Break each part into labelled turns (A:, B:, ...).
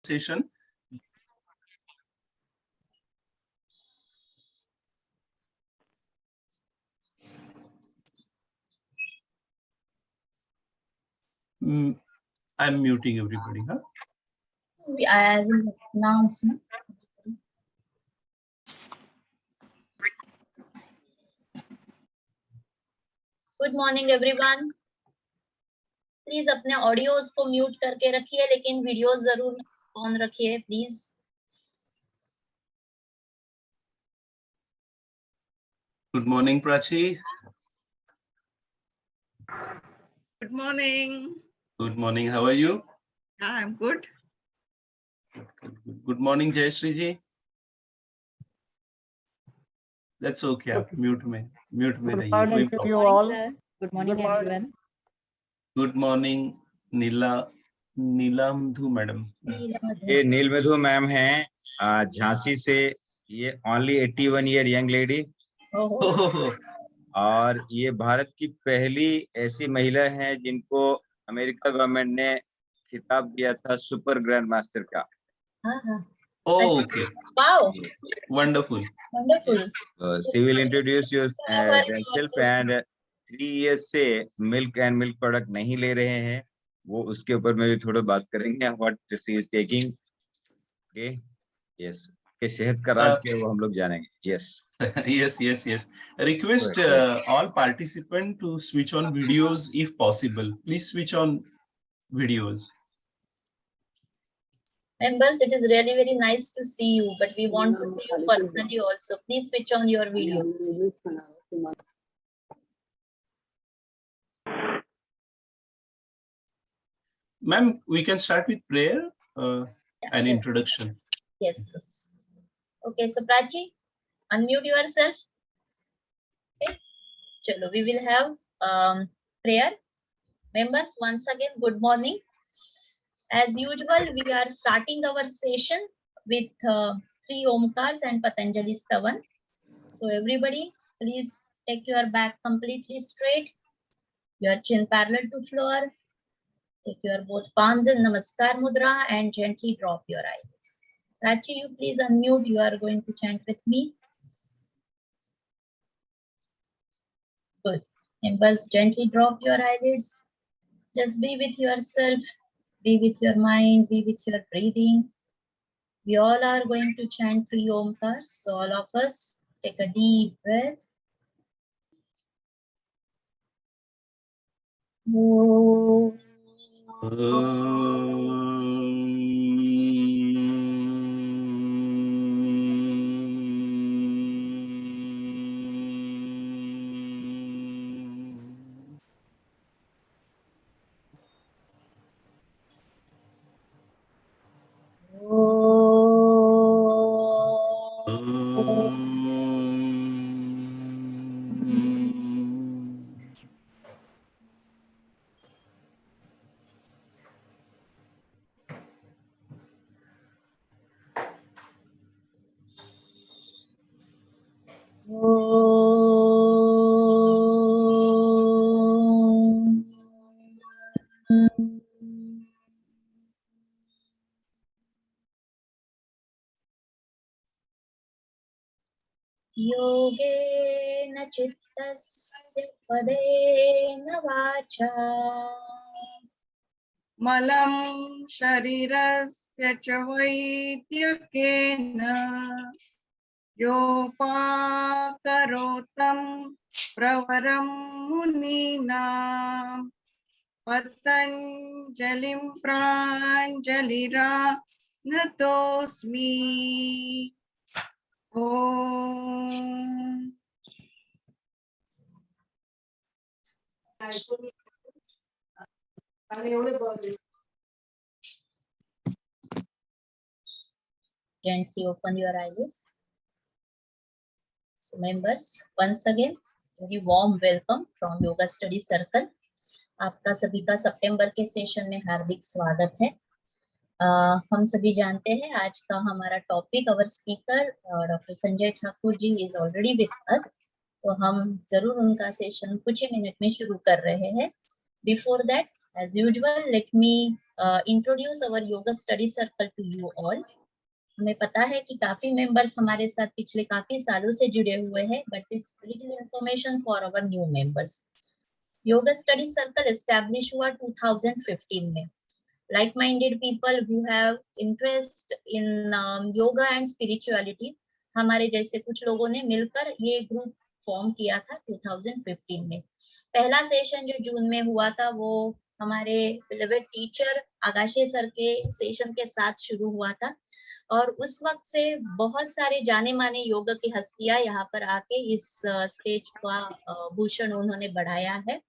A: session. I'm muting everybody, huh?
B: I will announce. Good morning everyone. Please अपने audios को mute करके रखिए, लेकिन वीडियोस जरूर ऑन रखिए please.
A: Good morning, Prachi.
C: Good morning.
A: Good morning. How are you?
C: Yeah, I'm good.
A: Good morning, Jayashree ji. That's okay. आप mute में रहिए. कोई
D: to
A: problem.
D: you all.
E: Sir. Good morning, everyone.
A: Good morning, Neelamadhu madam.
F: ये Neelmadhu ma'am हैं झांसी से. ये only 81 year young lady, और ये भारत की पहली ऐसी महिला है जिनको अमेरिका गवर्नमेंट ने खिताब दिया था सुपर ग्रैंड मास्टर का.
A: Oh, okay.
B: Wow.
A: Wonderful.
B: Wonderful.
F: She will introduce herself and 3 years से मिल्क एंड मिल्क प्रोडक्ट नहीं ले रहे हैं, वो उसके ऊपर में भी थोड़ा बात करेंगे. What she is taking. Okay, yes, के सेहत का राज क्या है वो हम लोग जानेंगे. Yes
A: yes. Request all participants to switch on videos if possible. Please switch on videos.
B: Members, it is really very nice to see you, but we want to see you personally also. Please switch on your video.
A: Ma'am, we can start with prayer and introduction.
B: Yes. Okay, so Prachi, unmute yourself. Okay, chalo, we will have prayer. Members, once again, good morning. As usual, we are starting our session with 3 Omkars and Patanjali Stavan. So everybody, please take your back completely straight, your chin parallel to floor. Take your both palms in Namaskar Mudra and gently drop your eyelids. Prachi, you please unmute. You are going to chant with me. Good. Members, gently drop your eyelids. Just be with yourself. Be with your mind. Be with your breathing. We all are going to chant 3 Omkars. So all of us take a deep breath. योगेन चित्तस्य पदेन वाचा
C: मलं शरीरस्य च वैद्यकेन योपाकरोतं प्रवरं मुनीनां पतञ्जलिं प्राञ्जलिरानतोऽस्मि. ओम.
B: Gently open your eyelids. So members, once again, very warm welcome from Yoga Study Circle. आपका सभी का सितंबर के सेशन में हार्दिक स्वागत है. हम सभी जानते हैं आज का हमारा topic, our speaker doctor Sanjay Thakur ji is already with us, तो हम जरूर उनका सेशन कुछ ही मिनट में शुरू कर रहे हैं. Before that, as usual, let me introduce our yoga study circle to you all. हमें पता है कि काफी मेंबर्स हमारे साथ पिछले काफी सालों से जुड़े हुए हैं, but this little information for our new members. Yoga study circle establish हुआ 2015 में। Like-minded people who have interest in yoga and spirituality, हमारे जैसे कुछ लोगों ने मिलकर ये ग्रुप फॉर्म किया था 2015 में। पहला सेशन जो जून में हुआ था वो हमारे beloved टीचर आगाशे सर के सेशन के साथ शुरू हुआ था, और उस वक्त से बहुत सारे जाने माने योग की हस्तियां यहाँ पर आके इस स्टेज का भूषण उन्होंने बढ़ाया है।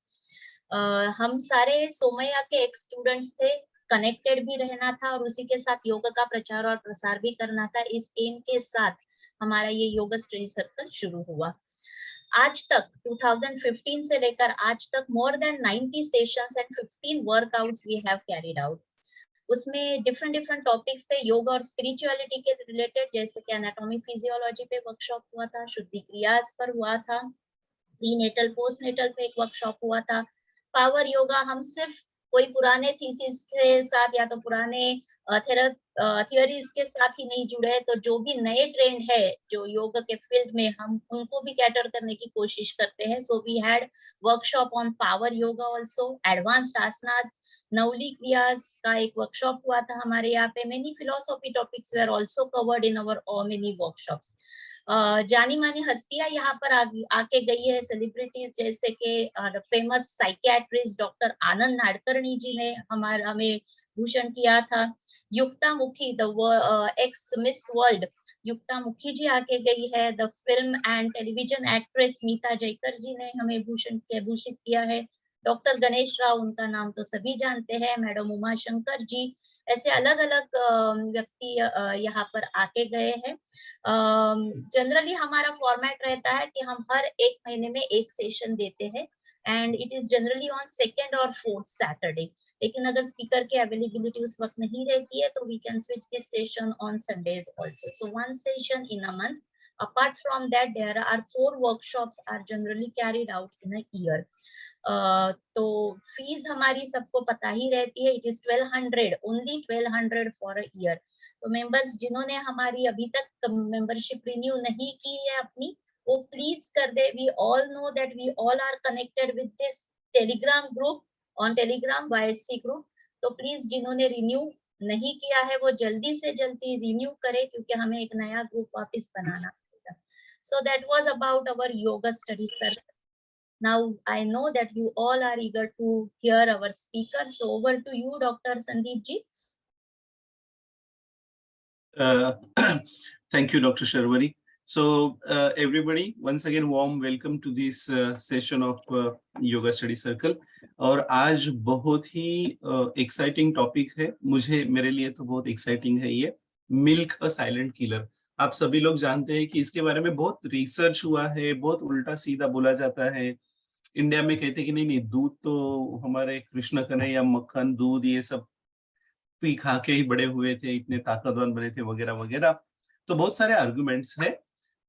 B: हम सारे सोमैया के एक स्टूडेंट्स थे, कनेक्टेड भी रहना था और उसी के साथ योग का प्रचार और प्रसार भी करना था। इस एम के साथ हमारा ये योगा स्टडी सर्कल शुरू हुआ। आज तक 2015 से लेकर आज तक more than 90 sessions and 15 workouts we have carried out. उसमें डिफरेंट टॉपिक्स थे योगा और स्पिरिचुअलिटी के रिलेटेड, जैसे कि एनाटॉमी फिजियोलॉजी पे वर्कशॉप हुआ था, शुद्धि क्रियास पर हुआ था, प्रीनेटल पोस्टनेटल पे एक वर्कशॉप हुआ था, पावर योगा। हम सिर्फ कोई पुराने थीसिस के साथ या तो पुराने थियोरीज के साथ ही नहीं जुड़े, तो जो भी नए ट्रेंड है जो योग के फील्ड में, हम उनको भी कैटर करने की कोशिश करते हैं। So we had workshop on power yoga also, advanced asanas, nauli kriyas का एक वर्कशॉप हुआ था हमारे यहाँ पे। Many philosophy topics were also covered in our many workshops. जानी मानी हस्तियां यहाँ पर आके गई है, सेलिब्रिटीज जैसे कि famous psychiatrist doctor Anand Nadkarni ji ने हमें भूषण किया था। Yukta Mukhi the ex miss world Yukta Mukhi ji आके गई है। The film and television actress Meeta Jaykar ji ने हमें भूषित किया है। डॉक्टर गणेश राव, उनका नाम तो सभी जानते हैं। मैडम उमा शंकर जी, ऐसे अलग अलग व्यक्ति यहाँ पर आके गए हैं। जनरली हमारा फॉर्मेट रहता है कि हम हर एक महीने में एक सेशन देते हैं, and it is generally on 2nd और 4th सैटरडे। लेकिन अगर स्पीकर की अवेलेबिलिटी उस वक्त नहीं रहती है तो we can switch this session on Sundays also. So 1 session in a month. Apart from that, there are 4 workshops are generally carried out in a year. तो फीस हमारी सबको पता ही रहती है, it is 1200, only 1200 for a year. तो members जिन्होंने हमारी अभी तक मेंबरशिप रिन्यू नहीं की है अपनी, वो प्लीज कर दे। We all know that we all are connected with this telegram group on telegram YSC group. तो प्लीज जिन्होंने रिन्यू नहीं किया है वो जल्दी से जल्दी रिन्यू करे, क्योंकि हमें एक नया ग्रुप वापस बनाना पड़ेगा। So that was about our yoga study circle. Now I know that you all are eager to hear our speaker. So over to you, Dr. Sandeep ji.
A: Thank you, Dr. Sharwari. So everybody, once again warm welcome to this session of yoga study circle. और आज बहुत ही exciting topic है, मेरे लिए तो बहुत exciting है ये, मिल्क अ साइलेंट किलर। आप सभी लोग जानते हैं कि इसके बारे में बहुत रिसर्च हुआ है, बहुत उल्टा सीधा बोला जाता है। इंडिया में कहते हैं कि नहीं दूध तो हमारे कृष्ण कन्हैया, मक्खन दूध ये सब पी खा के ही बड़े हुए थे, इतने ताकतवर बने थे वगैरह वगैरह। तो बहुत सारे आर्गुमेंट्स है,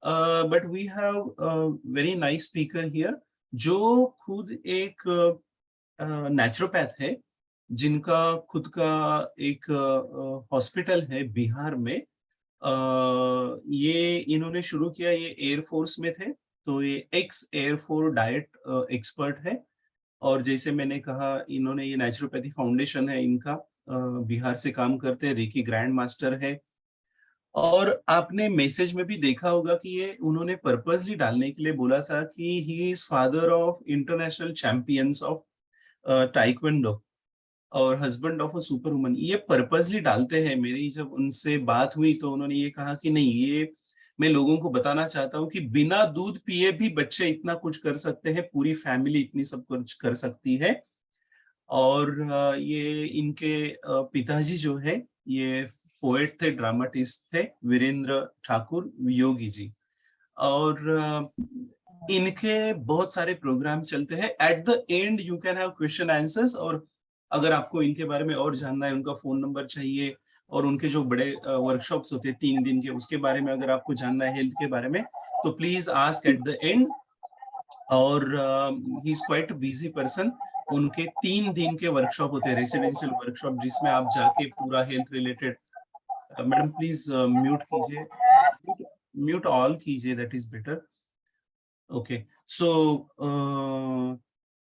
A: but we have very nice speaker here जो खुद एक नेचुरोपैथ है, जिनका खुद का एक हॉस्पिटल है बिहार में। ये इन्होंने शुरू किया, ये एयरफोर्स में थे, तो ये एक्स एयरफोर्स डाइट एक्सपर्ट है। और जैसे मैंने कहा, इन्होंने ये नेचुरोपैथी फाउंडेशन है इनका, बिहार से काम करते हैं, रेकी ग्रैंड मास्टर है। और आपने मैसेज में भी देखा होगा कि ये उन्होंने पर्पसली डालने के लिए बोला था कि he is father of international champions of taekwondo और husband of a super woman. ये पर्पसली डालते हैं। मेरी जब उनसे बात हुई तो उन्होंने ये कहा कि नहीं, ये मैं लोगों को बताना चाहता हूँ कि बिना दूध पिए भी बच्चे इतना कुछ कर सकते हैं, पूरी फैमिली इतनी सब कुछ कर सकती है। और ये इनके पिताजी जो है ये पोएट थे, ड्रामाटिस्ट थे, वीरेंद्र ठाकुर योगी जी। और इनके बहुत सारे प्रोग्राम चलते हैं। Eight the and you can have question answers, और अगर आपको इनके बारे में और जानना है, उनका फोन नंबर चाहिए, और उनके जो बड़े वर्कशॉप्स होते हैं 3 दिन के, उसके बारे में अगर आपको जानना है, हेल्थ के बारे में, तो please ask at the end. और he is quite busy person. उनके 3 दिन के वर्कशॉप होते हैं, रेसिडेंशियल वर्कशॉप, जिसमें आप जाके पूरा health related. Madam please mute कीजिए, म्यूट ऑल कीजिए, दैट इज बेटर। ओके, सो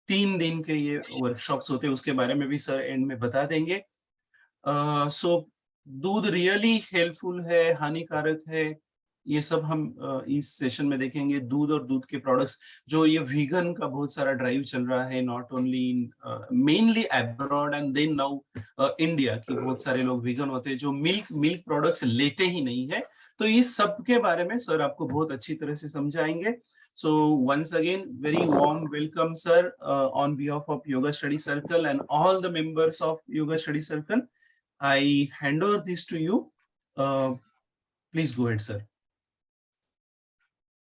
A: 3 दिन के ये वर्कशॉप्स होते हैं, उसके बारे में भी सर एंड में बता देंगे। सो दूध रियली हेल्पफुल है, हानिकारक है, ये सब हम इस सेशन में देखेंगे। दूध और दूध के प्रोडक्ट्स, जो ये वीगन का बहुत सारा ड्राइव चल रहा है, not only in mainly abroad and then now India, की बहुत सारे लोग वीगन होते हैं जो मिल्क प्रोडक्ट्स लेते ही नहीं है। तो इस सब के बारे में सर आपको बहुत अच्छी तरह से समझाएंगे। So once again, very warm welcome, sir, on behalf of Yoga Study Circle and all the members of Yoga Study Circle. I hand over this to you. Please go ahead, sir.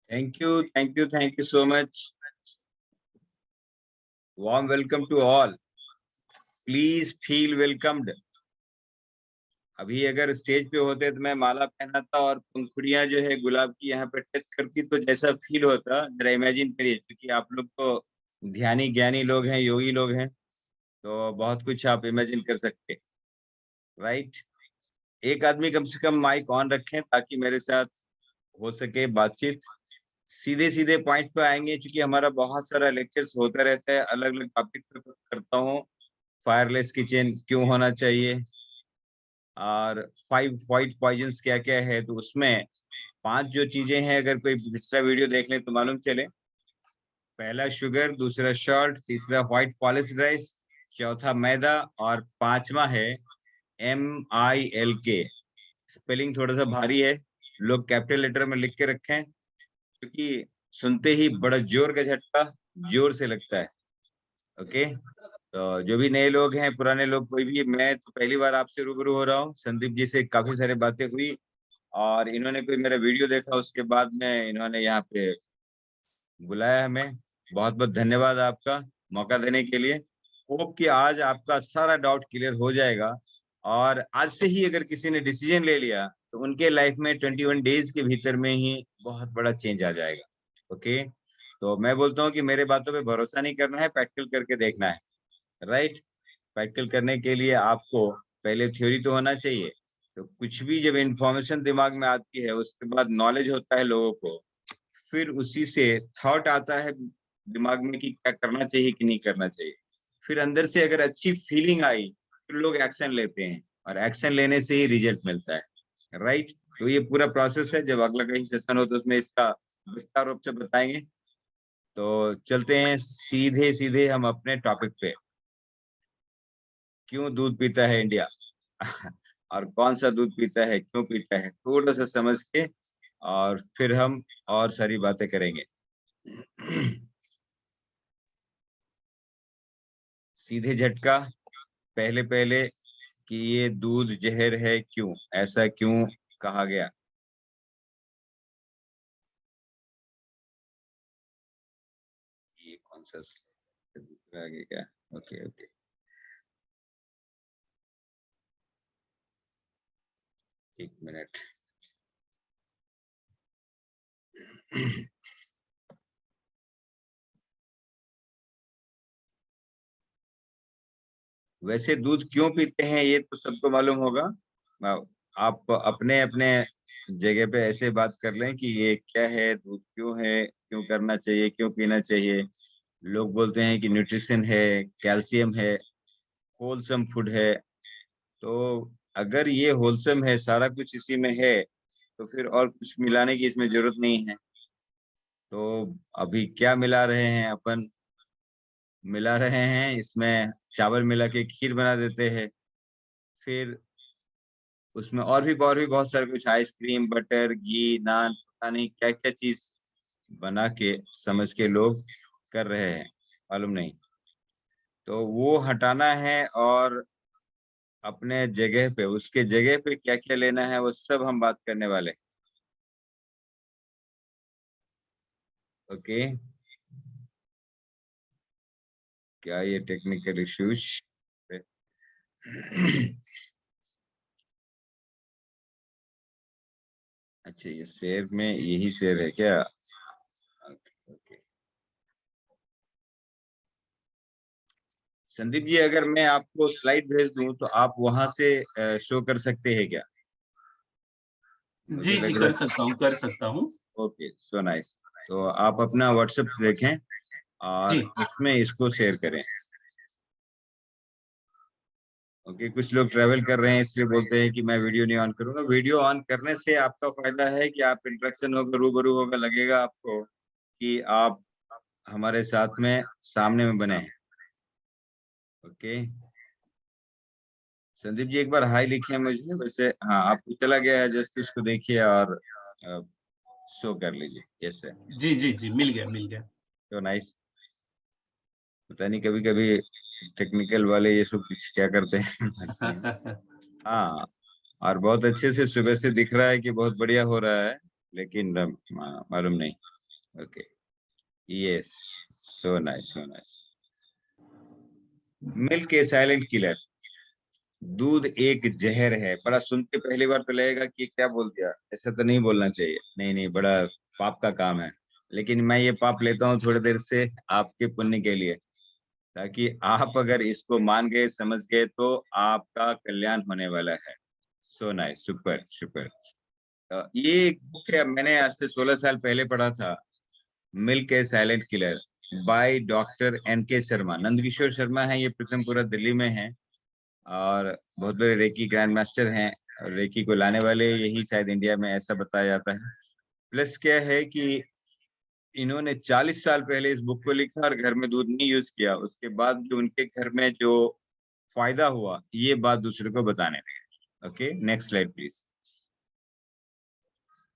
F: Thank you so much. Warm welcome to all. Please feel welcomed. अभी अगर stage पे होते तो मैं माला पहनाता और पंखुड़ियां जो है गुलाब की यहाँ पे टच करती तो जैसा फील होता, जरा इमेजिन करिए, क्योंकि आप लोग तो ध्यानी ज्ञानी लोग हैं, योगी लोग हैं, तो बहुत कुछ आप इमेजिन कर सकते, राइट। एक आदमी कम से कम माइक ऑन रखें ताकि मेरे साथ हो सके बातचीत। सीधे सीधे पॉइंट पे आएंगे, क्योंकि हमारा बहुत सारा लेक्चर्स होता रहता है, अलग अलग टॉपिक पे करता हूँ। फायरलेस किचन क्यों होना चाहिए, और 5 व्हाइट पॉइजन्स क्या क्या है, तो उसमें 5 जो चीजें हैं, अगर कोई पिछला वीडियो देख ले तो मालूम चले। पहला शुगर, दूसरा सॉल्ट, तीसरा व्हाइट पॉलिश्ड राइस, चौथा मैदा, और 5वां है MILK। स्पेलिंग थोड़ा सा भारी है, लोग कैपिटल लेटर में लिख के रखें, क्योंकि सुनते ही बड़ा जोर का झटका जोर से लगता है। ओके, तो जो भी नए लोग हैं, पुराने लोग, कोई भी, मैं तो पहली बार आपसे रूबरू हो रहा हूँ। संदीप जी से काफी सारी बातें हुई और इन्होंने कोई मेरा वीडियो देखा, उसके बाद में इन्होंने यहाँ पे बुलाया हमें। बहुत बहुत धन्यवाद आपका मौका देने के लिए। होप कि आज आपका सारा डाउट क्लियर हो जाएगा, और आज से ही अगर किसी ने डिसीजन ले लिया तो उनके लाइफ में 21 डेज के भीतर में ही बहुत बड़ा चेंज आ जाएगा। ओके, तो मैं बोलता हूँ कि मेरे बातों पे भरोसा नहीं करना है, प्रैक्टिकल करके देखना है, राइट। प्रैक्टिकल करने के लिए आपको पहले थ्योरी तो होना चाहिए। तो कुछ भी जब इंफॉर्मेशन दिमाग में आती है, उसके बाद नॉलेज होता है लोगों को, फिर उसी से थॉट आता है दिमाग में कि क्या करना चाहिए कि नहीं करना चाहिए। फिर अंदर से अगर अच्छी फीलिंग आई, फिर लोग एक्शन लेते हैं, और एक्शन लेने से ही रिजल्ट मिलता है, राइट। तो ये पूरा प्रोसेस है, जब अगला कहीं सेशन हो तो उसमें इसका विस्तार रूप से बताएंगे। तो चलते हैं सीधे सीधे हम अपने टॉपिक पे। क्यों दूध पीता है इंडिया और कौन सा दूध पीता है, क्यों पीता है, थोड़ा सा समझ के, और फिर हम और सारी बातें करेंगे। सीधे झटका, पहले पहले, कि ये दूध जहर है, क्यों ऐसा क्यों कहा गया। ये कौन सा आगे क्या, ओके ओके, एक मिनट। वैसे दूध क्यों पीते हैं ये तो सबको मालूम होगा। आप अपने अपने जगह पे ऐसे बात कर लें कि ये क्या है, दूध क्यों है, क्यों करना चाहिए, क्यों पीना चाहिए। लोग बोलते हैं कि न्यूट्रिशन है, कैल्शियम है, होलसम फूड है। तो अगर ये होलसम है, सारा कुछ इसी में है, तो फिर और कुछ मिलाने की इसमें जरूरत नहीं है। तो अभी क्या मिला रहे हैं अपन, मिला रहे हैं इसमें चावल मिला के खीर बना देते हैं, फिर उसमें और भी बहुत सारे कुछ, आइसक्रीम, बटर, घी, नान, पता नहीं क्या क्या चीज बना के समझ के लोग कर रहे हैं, मालूम नहीं। तो वो हटाना है, और अपने जगह पे, उसके जगह पे क्या क्या लेना है, वो सब हम बात करने वाले। ओके, क्या ये टेक्निकल इश्यूज अच्छा, ये शेर में यही शेर है क्या, ओके ओके। संदीप जी, अगर मैं आपको स्लाइड भेज दूं तो आप वहां से शो कर सकते हैं क्या? मुझे
A: जी, जी,
F: लग
A: कर
F: रहा
A: सकता हूँ, कर सकता हूँ।
F: Okay, so nice. तो आप अपना व्हाट्सएप देखें और
A: जी।
F: इसमें इसको शेयर करें। ओके, कुछ लोग ट्रैवल कर रहे हैं इसलिए बोलते हैं कि मैं वीडियो नहीं ऑन करूंगा। वीडियो ऑन करने से आपका फायदा है कि आप इंटरेक्शन होगा, रूबरू होगा, लगेगा आपको कि आप हमारे साथ में सामने में बने हैं। ओके, संदीप जी एक बार हाई लिखे मुझे। वैसे हाँ, आपको चला गया है, जस्ट उसको देखिए और शो कर लीजिए। यस सर,
A: जी, जी, जी, मिल गया, मिल गया।
F: तो नाइस। पता नहीं कभी कभी टेक्निकल वाले ये सब कुछ क्या करते हैं। हाँ, और बहुत अच्छे से सुबह से दिख रहा है कि बहुत बढ़िया हो रहा है, लेकिन मालूम नहीं। Okay, yes, so nice, so nice. Milk a silent killer. दूध एक जहर है। बड़ा सुनते पहली बार तो लगेगा कि क्या बोल दिया, ऐसा तो नहीं बोलना चाहिए। नहीं नहीं, बड़ा पाप का काम है, लेकिन मैं ये पाप लेता हूँ थोड़ी देर से आपके पुण्य के लिए, ताकि आप अगर इसको मान गए, समझ गए, तो आपका कल्याण होने वाला है। So nice, super super. ये एक बुक है, मैंने आज से 16 साल पहले पढ़ा था, milk a silent killer by doctor NK Sharma. Nandkishore Sharma है ये, प्रीतमपुरा दिल्ली में है और बहुत बड़े रेकी ग्रैंड मास्टर हैं। और रेकी को लाने वाले यही शायद इंडिया में, ऐसा बताया जाता है। प्लस क्या है कि इन्होंने 40 साल पहले इस बुक को लिखा और घर में दूध नहीं यूज किया। उसके बाद जो उनके घर में जो फायदा हुआ, ये बात दूसरे को बताने लगे। Okay, next slide please.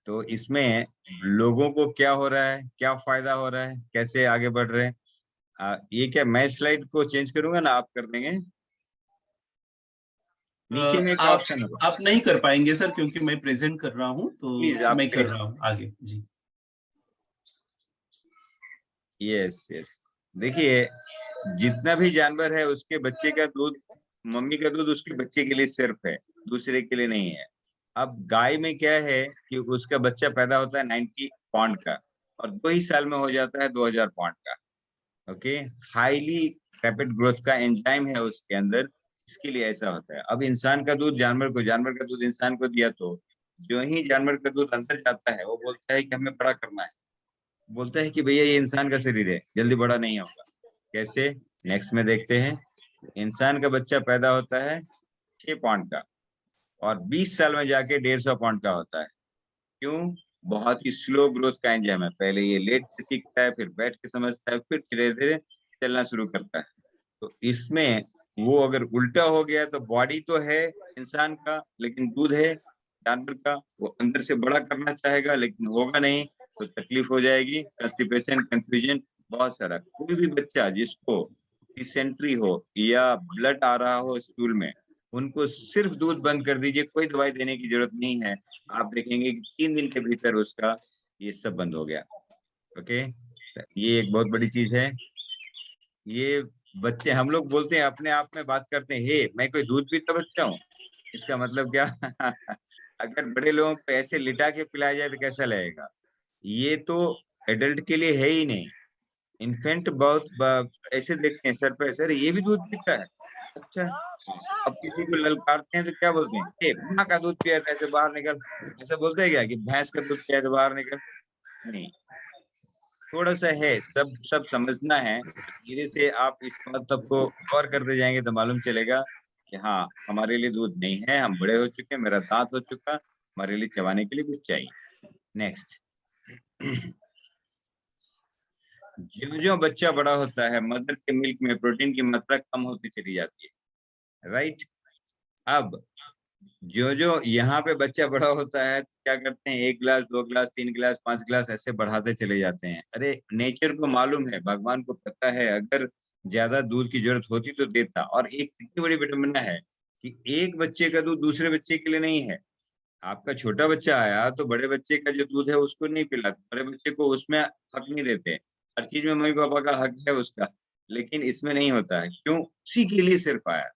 F: तो इसमें लोगों को क्या हो रहा है, क्या फायदा हो रहा है, कैसे आगे बढ़ रहे हैं। ये क्या मैं स्लाइड को चेंज करूंगा ना, आप कर देंगे? नीचे में एक
A: आप
F: ऑप्शन होगा,
A: आप नहीं कर पाएँगे सर, क्योंकि मैं प्रेज़ेंट कर रहा हूँ, तो
F: प्लीज आप
A: मैं कर
F: प्लीज।
A: रहा हूँ आगे। जी।
F: यस यस, देखिए, जितना भी जानवर है उसके बच्चे का दूध, मम्मी का दूध उसके बच्चे के लिए सिर्फ है, दूसरे के लिए नहीं है। अब गाय में क्या है कि उसका बच्चा पैदा होता है 90 पाउंड का, और 2 ही साल में हो जाता है 2000 पाउंड का। ओके, हाईली रैपिड ग्रोथ का एंजाइम है उसके अंदर, इसके लिए ऐसा होता है। अब इंसान का दूध जानवर को, जानवर का दूध इंसान को दिया, तो जो ही जानवर का दूध अंदर जाता है वो बोलता है कि हमें बड़ा करना है, बोलता है कि भैया ये इंसान का शरीर है, जल्दी बड़ा नहीं होगा। कैसे, नेक्स्ट में देखते हैं। इंसान का बच्चा पैदा होता है 6 पाउंड का, और 20 साल में जाके 150 पाउंड का होता है। क्यों? बहुत ही स्लो ग्रोथ का एंजाइम है। पहले ये लेट के सीखता है, फिर बैठ के समझता है, फिर धीरे धीरे चलना शुरू करता है। तो इसमें वो अगर उल्टा हो गया तो बॉडी तो है इंसान का, लेकिन दूध है जानवर का। वो अंदर से बड़ा करना चाहेगा लेकिन होगा नहीं, तो तकलीफ हो जाएगी, कंस्टिपेशन, कंफ्यूजन, बहुत सारा। कोई भी बच्चा जिसको डिसेंट्री हो या ब्लड आ रहा हो स्टूल में, उनको सिर्फ दूध बंद कर दीजिए, कोई दवाई देने की जरूरत नहीं है। आप देखेंगे कि 3 दिन के भीतर उसका ये सब बंद हो गया। ओके, ये एक बहुत बड़ी चीज है। ये बच्चे, हम लोग बोलते हैं अपने आप में बात करते हैं, हे मैं कोई दूध पीता बच्चा हूँ, इसका मतलब क्या? अगर बड़े लोगों को ऐसे लिटा के पिलाया जाए तो कैसा लगेगा? ये तो एडल्ट के लिए है ही नहीं। इन्फेंट बहुत ऐसे देखते हैं सर पे, सर ये भी दूध पीता है, अच्छा। अब किसी को ललकारते हैं तो क्या बोलते हैं, ए माँ का दूध पिया था, ऐसे बाहर निकल। ऐसा बोलते हैं क्या कि भैंस का दूध पिया तो बाहर निकल? नहीं, थोड़ा सा है, सब सब समझना है। धीरे से आप इस बात सबको गौर करते जाएंगे तो मालूम चलेगा कि हाँ, हमारे लिए दूध नहीं है, हम बड़े हो चुके हैं, मेरा दांत हो चुका, हमारे लिए चबाने के लिए कुछ चाहिए। नेक्स्ट। जो जो बच्चा बड़ा होता है, मदर के मिल्क में प्रोटीन की मात्रा कम होती चली जाती है, राइट। अब जो जो यहाँ पे बच्चा बड़ा होता है तो क्या करते हैं, 1 गिलास, 2 गिलास, 3 गिलास, 5 गिलास ऐसे बढ़ाते चले जाते हैं। अरे नेचर को मालूम है, भगवान को पता है, अगर ज्यादा दूध की जरूरत होती तो देता। और एक कितनी बड़ी विडंबना है कि एक बच्चे का दूध दूसरे बच्चे के लिए नहीं है। आपका छोटा बच्चा आया तो बड़े बच्चे का जो दूध है उसको नहीं पिलाते, बड़े बच्चे को उसमें हक नहीं देते। हर चीज में मम्मी पापा का हक है उसका, लेकिन इसमें नहीं होता है। क्यों? उसी के लिए सिर्फ आया।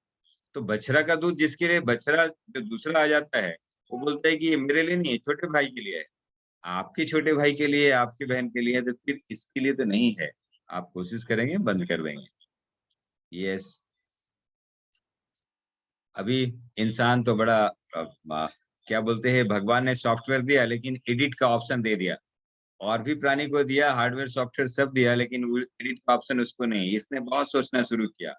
F: तो बछड़ा का दूध जिसके लिए, बछड़ा जो दूसरा आ जाता है वो बोलता है कि ये मेरे लिए नहीं है, छोटे भाई के लिए है। आपके छोटे भाई के लिए, आपकी बहन के लिए, तो फिर इसके लिए तो नहीं है। आप कोशिश करेंगे बंद कर देंगे। यस, अभी इंसान तो बड़ा क्या बोलते हैं, भगवान ने सॉफ्टवेयर दिया लेकिन एडिट का ऑप्शन दे दिया, और भी प्राणी को दिया, हार्डवेयर सॉफ्टवेयर सब दिया, लेकिन एडिट का ऑप्शन उसको नहीं। इसने बहुत सोचना शुरू किया।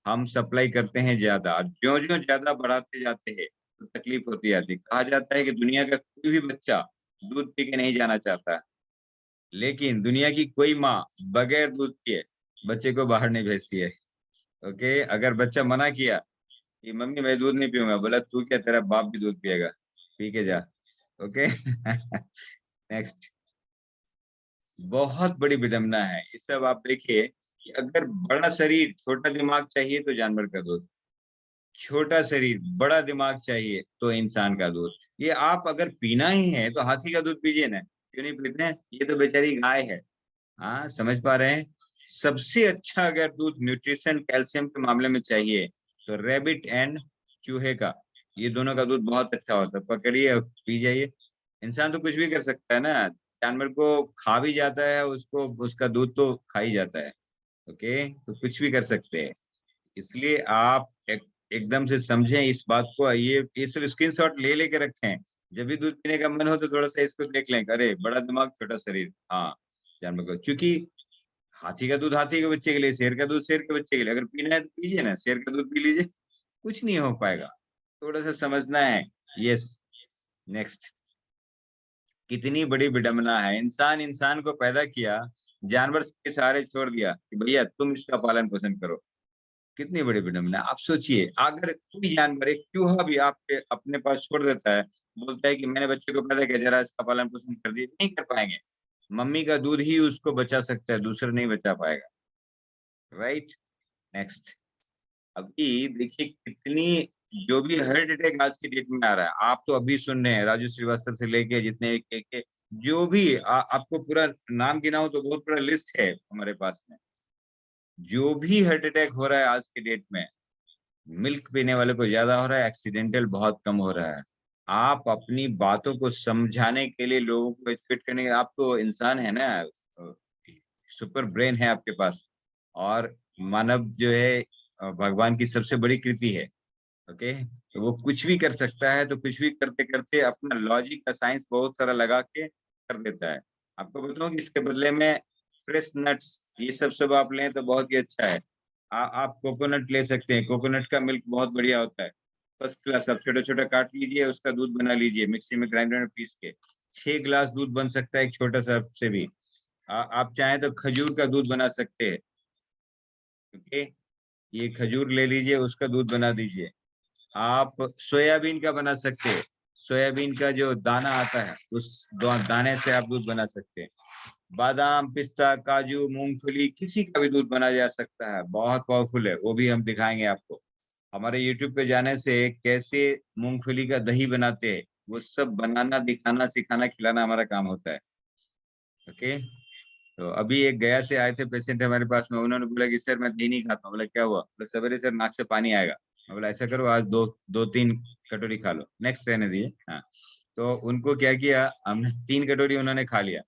F: हम सप्लाई करते हैं ज्यादा, ज्यो ज्यो ज्यादा बढ़ाते जाते हैं तो तकलीफ होती जाती है। कहा जाता है कि दुनिया का कोई भी बच्चा दूध पी के नहीं जाना चाहता, लेकिन दुनिया की कोई माँ बगैर दूध पिए बच्चे को बाहर नहीं भेजती है। ओके, अगर बच्चा मना किया कि मम्मी मैं दूध नहीं पीऊंगा, बोला तू क्या, तेरा बाप भी दूध पिएगा, पी के जा। ओके। नेक्स्ट, बहुत बड़ी विडंबना है ये सब। आप देखिए कि अगर बड़ा शरीर छोटा दिमाग चाहिए तो जानवर का दूध, छोटा शरीर बड़ा दिमाग चाहिए तो इंसान का दूध। ये आप अगर पीना ही है तो हाथी का दूध पीजिए ना, क्यों नहीं पीते हैं? ये तो बेचारी गाय है। हाँ, समझ पा रहे हैं? सबसे अच्छा अगर दूध न्यूट्रिशन कैल्शियम के मामले में चाहिए तो रैबिट एंड चूहे का, ये दोनों का दूध बहुत अच्छा होता है। पकड़िए और पी जाइए। इंसान तो कुछ भी कर सकता है ना, जानवर को खा भी जाता है, उसको उसका दूध तो खा ही जाता है। ओके, तो कुछ भी कर सकते हैं। इसलिए आप एकदम से समझें इस बात को। ये सब स्क्रीनशॉट ले लेके रखें। जब भी दूध पीने का मन हो तो थोड़ा सा इसको देख लें, अरे बड़ा दिमाग छोटा शरीर, हाँ जानवर को। क्योंकि हाथी का दूध हाथी के बच्चे के लिए, शेर का दूध शेर के बच्चे के लिए। अगर पीना है तो पीजिए ना, शेर का दूध पी लीजिए, कुछ नहीं हो पाएगा। थोड़ा सा समझना है। Yes, next. कितनी बड़ी विडंबना है, इंसान इंसान को पैदा किया, जानवर के सहारे छोड़ दिया कि भैया तुम इसका पालन पोषण करो। कितनी बड़ी विडंबना। आप सोचिए, अगर कोई जानवर, एक चूहा भी आपके अपने पास छोड़ देता है, बोलता है कि मैंने बच्चे को पैदा किया, जरा इसका पालन पोषण कर दिए, नहीं कर पाएंगे। मम्मी का दूध ही उसको बचा सकता है, दूसरा नहीं बचा पाएगा। Right, next. अभी देखिए कितनी, जो भी हार्ट अटैक आज की डेट में आ रहा है, आप तो अभी सुन रहे हैं, राजू श्रीवास्तव से लेके जितने एक जो भी आपको पूरा नाम गिनाऊं तो बहुत बड़ा लिस्ट है हमारे पास में। जो भी हार्ट अटैक हो रहा है आज के डेट में, मिल्क पीने वाले को ज्यादा हो रहा है, एक्सीडेंटल बहुत कम हो रहा है। आप अपनी बातों को समझाने के लिए, लोगों को एजुकेट करने के लिए, आप तो इंसान है ना, सुपर ब्रेन है आपके पास, और मानव जो है भगवान की सबसे बड़ी कृति है। ओके, तो वो कुछ भी कर सकता है, तो कुछ भी करते करते अपना लॉजिक का साइंस बहुत सारा लगा के कर देता है। आपको बताऊं कि इसके बदले में फ्रेश नट्स ये सब आप लें तो बहुत ही अच्छा है। आप कोकोनट ले सकते हैं, कोकोनट का मिल्क बहुत बढ़िया होता है, फर्स्ट क्लास। आप छोटा छोटा काट लीजिए, उसका दूध बना लीजिए, मिक्सी में ग्राइंडर में पीस के 6 गिलास दूध बन सकता है एक छोटा सा से भी। आप चाहें तो खजूर का दूध बना सकते हैं। ओके, ये खजूर ले लीजिए, उसका दूध बना दीजिए। आप सोयाबीन का बना सकते हैं, सोयाबीन का जो दाना आता है उस दाने से आप दूध बना सकते हैं। बादाम, पिस्ता, काजू, मूंगफली, किसी का भी दूध बनाया जा सकता है, बहुत पावरफुल है, वो भी हम दिखाएंगे आपको। हमारे YouTube पे जाने से कैसे मूंगफली का दही बनाते हैं, वो सब बनाना, दिखाना, सिखाना, खिलाना हमारा काम होता है। ओके, तो अभी एक गया से आए थे पेशेंट हमारे पास में, उन्होंने बोला कि सर मैं दही नहीं खाता। बोला क्या हुआ? बोला सवेरे सर नाक से पानी आएगा। मैं बोला ऐसा करो, आज दो तीन कटोरी खा लो, नेक्स्ट रहने दिए। हाँ, तो उनको क्या किया हमने, 3 कटोरी उन्होंने खा लिया।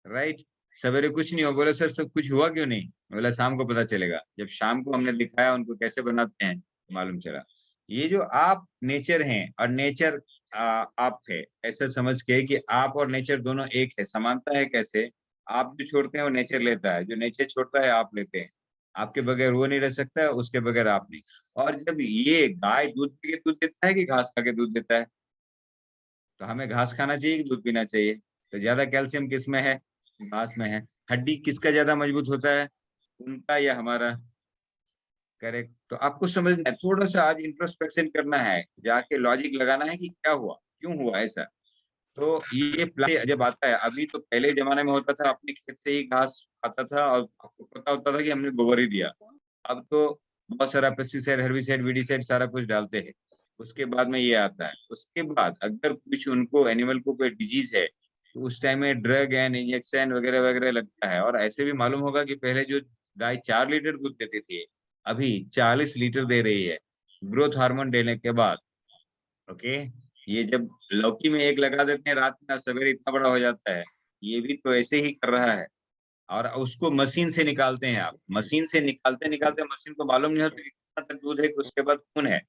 F: राइट, सवेरे कुछ नहीं हुआ। बोले सर सब कुछ हुआ क्यों नहीं? बोला शाम को पता चलेगा। जब शाम को हमने दिखाया उनको कैसे बनाते हैं, मालूम चला। ये जो आप नेचर हैं और नेचर आप है, ऐसा समझ के कि आप और नेचर दोनों एक है। समानता है कैसे? आप जो छोड़ते हैं वो नेचर लेता है, जो नेचर छोड़ता है आप लेते हैं। आपके बगैर वो नहीं रह सकता, उसके बगैर आप नहीं। और जब ये गाय दूध पी के दूध देता है कि घास खा के दूध देता है, तो हमें घास खाना चाहिए कि दूध पीना चाहिए? तो ज्यादा कैल्शियम किस में है? घास में है। हड्डी किसका ज्यादा मजबूत होता है, उनका या हमारा? करेक्ट। तो आपको समझना है, थोड़ा सा आज इंट्रोस्पेक्शन करना है, जाके लॉजिक लगाना है कि क्या हुआ, क्यों हुआ ऐसा। तो ये प्लान जब आता है, अभी तो पहले जमाने में होता था अपने खेत से ही घास आता था और आपको पता होता था कि हमने गोबर ही दिया। अब तो बहुत सारा पेस्टिसाइड, हेर्बिसाइड, वीडीसाइड सारा कुछ डालते हैं। उसके बाद में ये आता है। उसके बाद अगर कुछ उनको, एनिमल को कोई डिजीज है, तो उस टाइम में ड्रग एंड इंजेक्शन वगैरह वगैरह लगता है। और ऐसे भी मालूम होगा कि पहले जो गाय 4 लीटर दूध देती थी, अभी 40 लीटर दे रही है, ग्रोथ हार्मोन देने के बाद। ओके, ये जब लौकी में एक लगा देते हैं रात में और सवेरे इतना बड़ा हो जाता है, ये भी तो ऐसे ही कर रहा है। और उसको मशीन से निकालते हैं, आप मशीन से निकालते निकालते मशीन को मालूम नहीं होता कि कितना तक दूध है, उसके बाद खून है।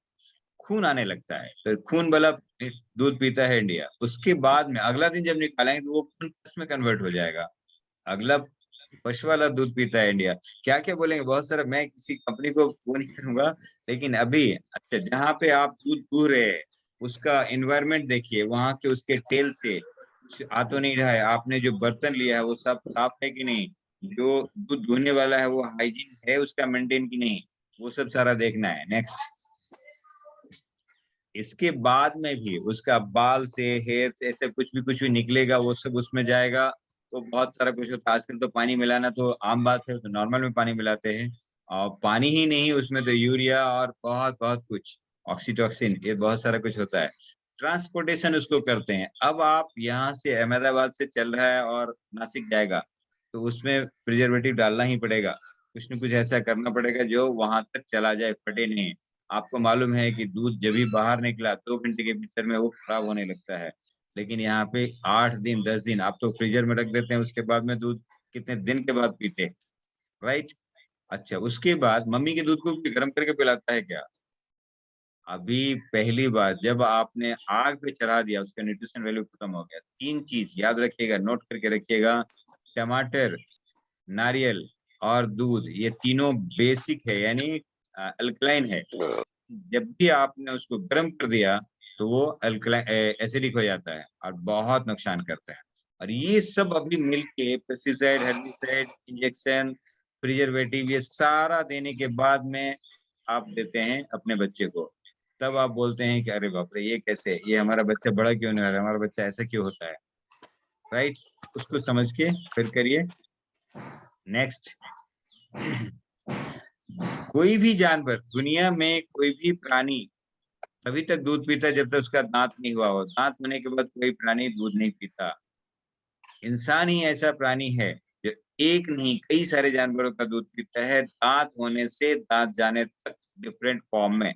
F: खून आने लगता है, तो खून वाला दूध पीता है इंडिया। उसके बाद में अगला दिन जब निकालेंगे तो वो खून पस में कन्वर्ट हो जाएगा, अगला पशु वाला दूध पीता है इंडिया। क्या क्या बोलेंगे बहुत सारा, मैं किसी कंपनी को वो नहीं करूंगा, लेकिन अभी अच्छा जहाँ पे आप दूध दूह रहे हैं उसका एनवायरमेंट देखिए, वहां के उसके तेल से कुछ आ तो नहीं रहा है, आपने जो बर्तन लिया है वो सब साफ है कि नहीं, जो दूध धोने वाला है वो हाइजीन है उसका मेंटेन की नहीं, वो सब सारा देखना है। नेक्स्ट, इसके बाद में भी उसका बाल से हेयर से ऐसे कुछ भी निकलेगा वो सब उसमें जाएगा, तो बहुत सारा कुछ होता है। आजकल तो पानी मिलाना तो आम बात है, तो नॉर्मल में पानी मिलाते हैं, और पानी ही नहीं उसमें तो यूरिया और बहुत बहुत कुछ ऑक्सीटॉक्सिन, ये बहुत सारा कुछ होता है। ट्रांसपोर्टेशन उसको करते हैं। अब आप यहाँ से अहमदाबाद से चल रहा है और नासिक जाएगा, तो उसमें प्रिजर्वेटिव डालना ही पड़ेगा, कुछ न कुछ ऐसा करना पड़ेगा जो वहां तक चला जाए, फटे नहीं। आपको मालूम है कि दूध जब भी बाहर निकला 2 घंटे के भीतर में वो खराब होने लगता है, लेकिन यहाँ पे 8 दिन 10 दिन आप तो फ्रीजर में रख देते हैं, उसके बाद में दूध कितने दिन के बाद पीते हैं, राइट। अच्छा, उसके बाद मम्मी के दूध को भी गर्म करके पिलाता है क्या? अभी पहली बार जब आपने आग पे चढ़ा दिया उसका न्यूट्रिशन वैल्यू खत्म हो गया। 3 चीज याद रखिएगा, नोट करके रखिएगा, टमाटर, नारियल और दूध, ये तीनों बेसिक है, यानी अल्कलाइन है। जब भी आपने उसको गर्म कर दिया तो वो अल्कलाइन एसिडिक हो जाता है और बहुत नुकसान करता है। और ये सब अभी मिलके पेस्टिसाइड, हेर्बिसाइड, इंजेक्शन, प्रिजर्वेटिव, ये सारा देने के बाद में आप देते हैं अपने बच्चे को, तब आप बोलते हैं कि अरे बाप रे, ये कैसे, ये हमारा बच्चा बड़ा क्यों नहीं हो रहा है, हमारा बच्चा ऐसा क्यों होता है, राइट। उसको समझ के फिर करिए। नेक्स्ट, कोई भी जानवर दुनिया में, कोई भी प्राणी अभी तक दूध पीता जब तक उसका दांत नहीं हुआ हो। दांत होने के बाद कोई प्राणी दूध नहीं पीता। इंसान ही ऐसा प्राणी है जो एक नहीं कई सारे जानवरों का दूध पीता है, दांत होने से दांत जाने तक, डिफरेंट फॉर्म में।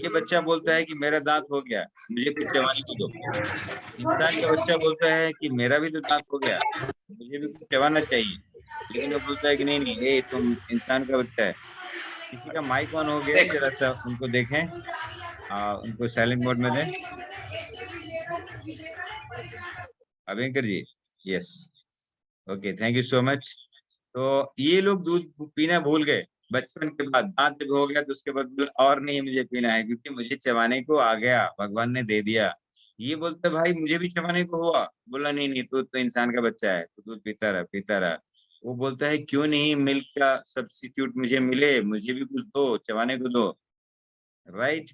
F: ये बच्चा बोलता है कि मेरा दांत हो गया, मुझे कुछ चबाने को दो। इंसान का बच्चा बोलता है कि मेरा भी तो दांत हो गया, मुझे भी कुछ चबाना चाहिए, लेकिन वो बोलता है कि नहीं नहीं, ये तुम इंसान का बच्चा है। किसी का माइक ऑन हो गया है, जरा सा उनको देखें, उनको साइलेंट मोड में दें। Abhyankar ji, yes, okay, thank you so much. तो ये लोग दूध पीना भूल गए बचपन के बाद, दांत जब हो गया तो उसके बाद बोला और नहीं मुझे पीना है, क्योंकि मुझे चबाने को आ गया, भगवान ने दे दिया। ये बोलता भाई मुझे भी चबाने को हुआ, बोला नहीं नहीं, तू तो इंसान का बच्चा है, तो दूध पीता रहा पीता रहा। वो बोलता है क्यों नहीं मिल्क का सब्स्टिट्यूट मुझे मिले, मुझे भी कुछ दो, चबाने को दो, राइट।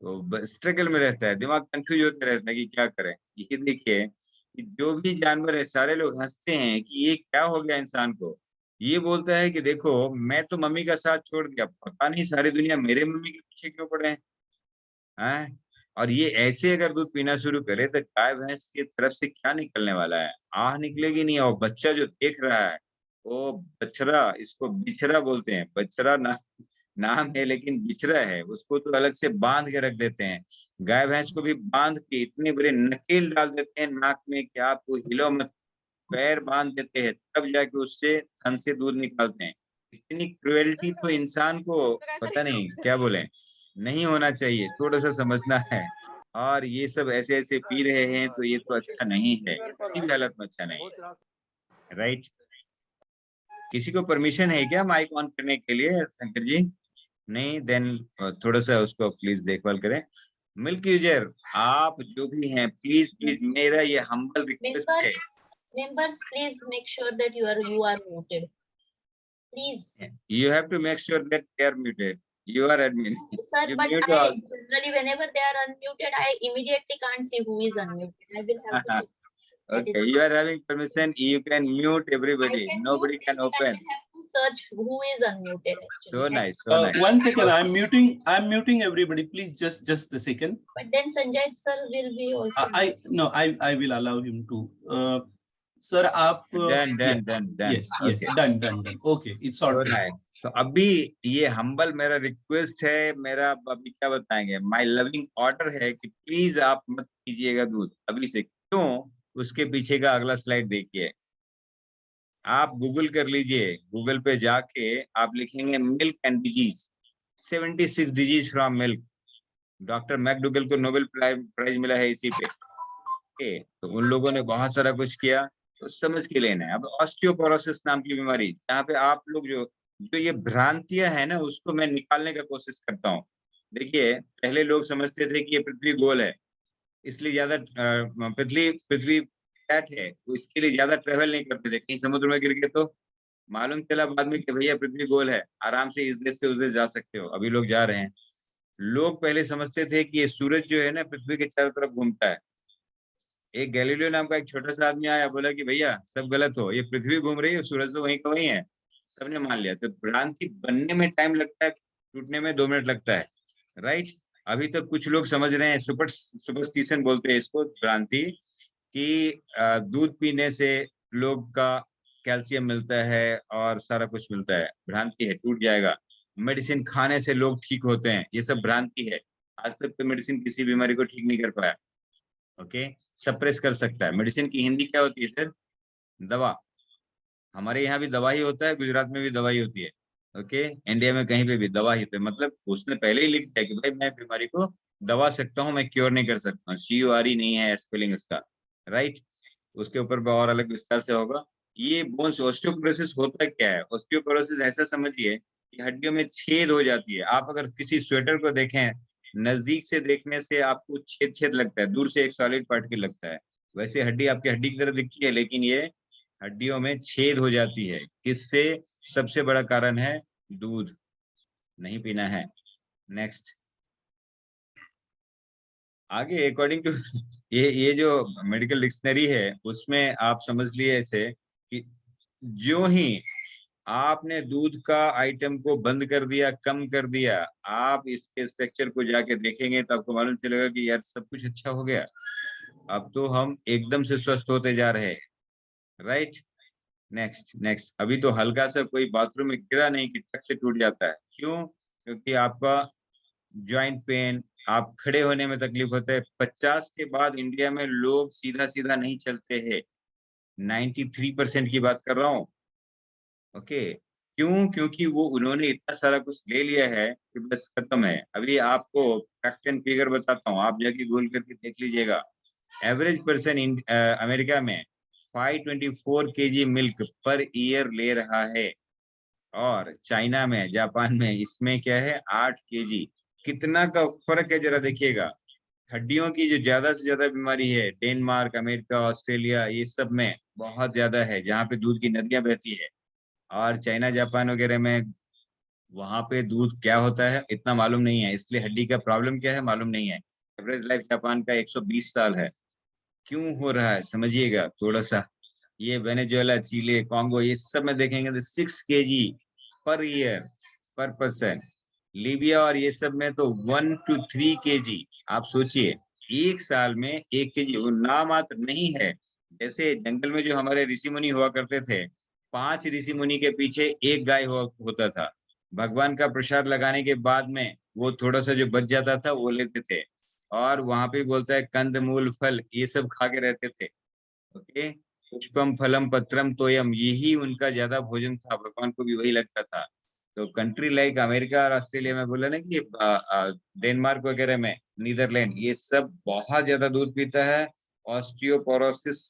F: तो स्ट्रगल में रहता है, दिमाग कंफ्यूज होता रहता है कि क्या करें। ये देखिए कि जो भी जानवर है सारे लोग हंसते हैं कि ये क्या हो गया इंसान को। ये बोलता है कि देखो मैं तो मम्मी का साथ छोड़ दिया, पता नहीं सारी दुनिया मेरे मम्मी के पीछे क्यों पड़े हैं। और ये ऐसे अगर दूध पीना शुरू करे तो गाय भैंस की तरफ से क्या निकलने वाला है, आह निकलेगी नहीं। और बच्चा जो देख रहा है वो बछड़ा, इसको बिछड़ा बोलते हैं, बछड़ा ना नाम है लेकिन बिछड़ा है, उसको तो अलग से बांध के रख देते हैं। गाय भैंस को भी बांध के इतने बड़े नकेल डाल देते हैं नाक में कि आपको हिलो मत, पैर बांध देते हैं, तब जाके उससे थन से दूध निकालते हैं। इतनी क्रुएल्टी तो इंसान को पता नहीं क्या बोले, नहीं होना चाहिए, थोड़ा सा समझना है। और ये सब ऐसे ऐसे पी रहे हैं तो ये तो अच्छा नहीं है, किसी भी हालत में अच्छा नहीं है, राइट। किसी को परमिशन है क्या माइक ऑन करने के लिए, शंकर जी? नहीं, देन थोड़ा सा उसको प्लीज देखभाल करें। मिल्क यूजर आप जो भी हैं, प्लीज प्लीज मेरा ये हम्बल रिक्वेस्ट है।
B: Members, please make sure that you are muted. Please.
F: You have to make sure that they are muted. You are admin.
B: Sir,
F: You
B: but
F: mute
B: I
F: all.
B: generally whenever they are unmuted, I immediately can't see who is unmuted. I will have to check.
F: Okay, you are having permission. You can mute everybody. Nobody can open.
B: I will have to search who is unmuted. Actually.
F: So nice, so nice.
A: One second, I'm muting everybody. Please just a second.
B: But then Sanjay sir will be also.
A: I will allow him to. Sir, आप
F: Done.
A: Yes,
F: Okay.
A: done. Okay, it's
F: So
A: sorted.
F: nice. तो अभी ये humble मेरा request है, मेरा अभी क्या बताएंगे, माय लविंग ऑर्डर है कि प्लीज आप मत कीजिएगा दूध अभी से। क्यों? उसके पीछे का अगला स्लाइड देखिए, आप गूगल कर लीजिए, गूगल पे जाके आप लिखेंगे milk and disease, 76 disease from milk, doctor McDougall को नोबेल प्राइज मिला है इसी पे। ओके, तो उन लोगों ने बहुत सारा कुछ किया, तो समझ के लेना है। अब ऑस्टियोपोरोसिस नाम की बीमारी, जहाँ पे आप लोग जो जो ये भ्रांतियां है ना, उसको मैं निकालने का कोशिश करता हूँ। देखिए, पहले लोग समझते थे कि ये पृथ्वी गोल है, इसलिए ज्यादा पृथ्वी पृथ्वी फ्लैट है, तो इसके लिए ज्यादा ट्रेवल नहीं करते थे। कहीं समुद्र में गिर गए तो मालूम चला बाद में कि भैया पृथ्वी गोल है, आराम से इस देश से उस देश जा सकते हो। अभी लोग जा रहे हैं। लोग पहले समझते थे कि ये सूरज जो है ना, पृथ्वी के चारों तरफ घूमता है। एक गैलीलियो नाम का एक छोटा सा आदमी आया, बोला कि भैया सब गलत हो, ये पृथ्वी घूम रही है, सूरज तो वहीं का वहीं है। सबने मान लिया। तो भ्रांति बनने में टाइम लगता है, टूटने में 2 मिनट लगता है, राइट। अभी तक कुछ लोग समझ रहे हैं, सुपरस्टिशन बोलते हैं इसको, भ्रांति, कि दूध पीने से लोग का कैल्शियम मिलता है और सारा कुछ मिलता है। भ्रांति है, टूट जाएगा। मेडिसिन खाने से लोग ठीक होते हैं, ये सब भ्रांति है। आज तक तो मेडिसिन किसी बीमारी को ठीक नहीं कर पाया। ओके, सप्रेस कर सकता है। मेडिसिन की हिंदी क्या होती है सर? दवा। हमारे यहाँ भी दवा ही होता है, गुजरात में भी दवा ही होती है। ओके, इंडिया में कहीं पे भी दवा ही होता है। मतलब उसने पहले ही लिख दिया कि भाई मैं बीमारी को दवा सकता हूँ, मैं क्योर नहीं कर सकता हूँ। CURE नहीं है स्पेलिंग उसका, राइट। उसके ऊपर और अलग विस्तार से होगा। ये बोन्स ऑस्टियोपोरोसिस होता क्या है? ऑस्टियोपोरोसिस ऐसा समझिए कि हड्डियों में छेद हो जाती है। आप अगर किसी स्वेटर को देखें, नजदीक से देखने से आपको छेद छेद लगता है, दूर से एक सॉलिड पार्टिकल लगता है। वैसे हड्डी आपकी हड्डी की तरह दिखती है, लेकिन ये हड्डियों में छेद हो जाती है। किससे? सबसे बड़ा कारण है दूध नहीं पीना है। नेक्स्ट, आगे अकॉर्डिंग टू ये जो मेडिकल डिक्शनरी है, उसमें आप समझ लिए ऐसे कि जो ही आपने दूध का आइटम को बंद कर दिया, कम कर दिया, आप इसके स्ट्रक्चर को जाके देखेंगे तो आपको मालूम चलेगा कि यार सब कुछ अच्छा हो गया, अब तो हम एकदम से स्वस्थ होते जा रहे हैं, राइट। नेक्स्ट नेक्स्ट, अभी तो हल्का सा कोई बाथरूम में गिरा नहीं कि टक से टूट जाता है। क्यों? क्योंकि आपका जॉइंट पेन, आप खड़े होने में तकलीफ होता है। 50 के बाद इंडिया में लोग सीधा सीधा नहीं चलते हैं। 93% की बात कर रहा हूँ। ओके, क्यों? क्योंकि वो उन्होंने इतना सारा कुछ ले लिया है कि बस खत्म है। अभी आपको फैक्ट एंड फिगर बताता हूँ, आप जाके गूगल करके देख लीजिएगा। एवरेज पर्सन इन अमेरिका में 524 kg मिल्क पर ईयर ले रहा है, और चाइना में, जापान में इसमें क्या है, 8 kg। कितना का फर्क है जरा देखिएगा। हड्डियों की जो ज्यादा से ज्यादा बीमारी है, डेनमार्क, अमेरिका, ऑस्ट्रेलिया, ये सब में बहुत ज्यादा है, जहाँ पे दूध की नदियां बहती है। और चाइना जापान वगैरह में, वहां पे दूध क्या होता है इतना मालूम नहीं है, इसलिए हड्डी का प्रॉब्लम क्या है मालूम नहीं है। एवरेज लाइफ जापान का 120 साल है। क्यों हो रहा है समझिएगा थोड़ा सा। ये वेनेजुएला, चिले, कॉन्गो, ये सब में देखेंगे तो 6 kg पर ईयर पर पर्सन। लीबिया और ये सब में तो 1 to 3 kg। आप सोचिए, एक साल में 1 kg, वो ना मात्र नहीं है। जैसे जंगल में जो हमारे ऋषि मुनि हुआ करते थे, 5 ऋषि मुनि के पीछे एक गाय होता था। भगवान का प्रसाद लगाने के बाद में वो थोड़ा सा जो बच जाता था वो लेते थे, और वहां पे बोलता है कंद मूल फल ये सब खा के रहते थे। ओके, पुष्पम फलम पत्रम तोयम, यही उनका ज्यादा भोजन था, भगवान को भी वही लगता था। तो कंट्री लाइक अमेरिका और ऑस्ट्रेलिया में बोला ना कि डेनमार्क वगैरह में, नीदरलैंड, ये सब बहुत ज्यादा दूध पीता है। ऑस्टियोपोरोसिस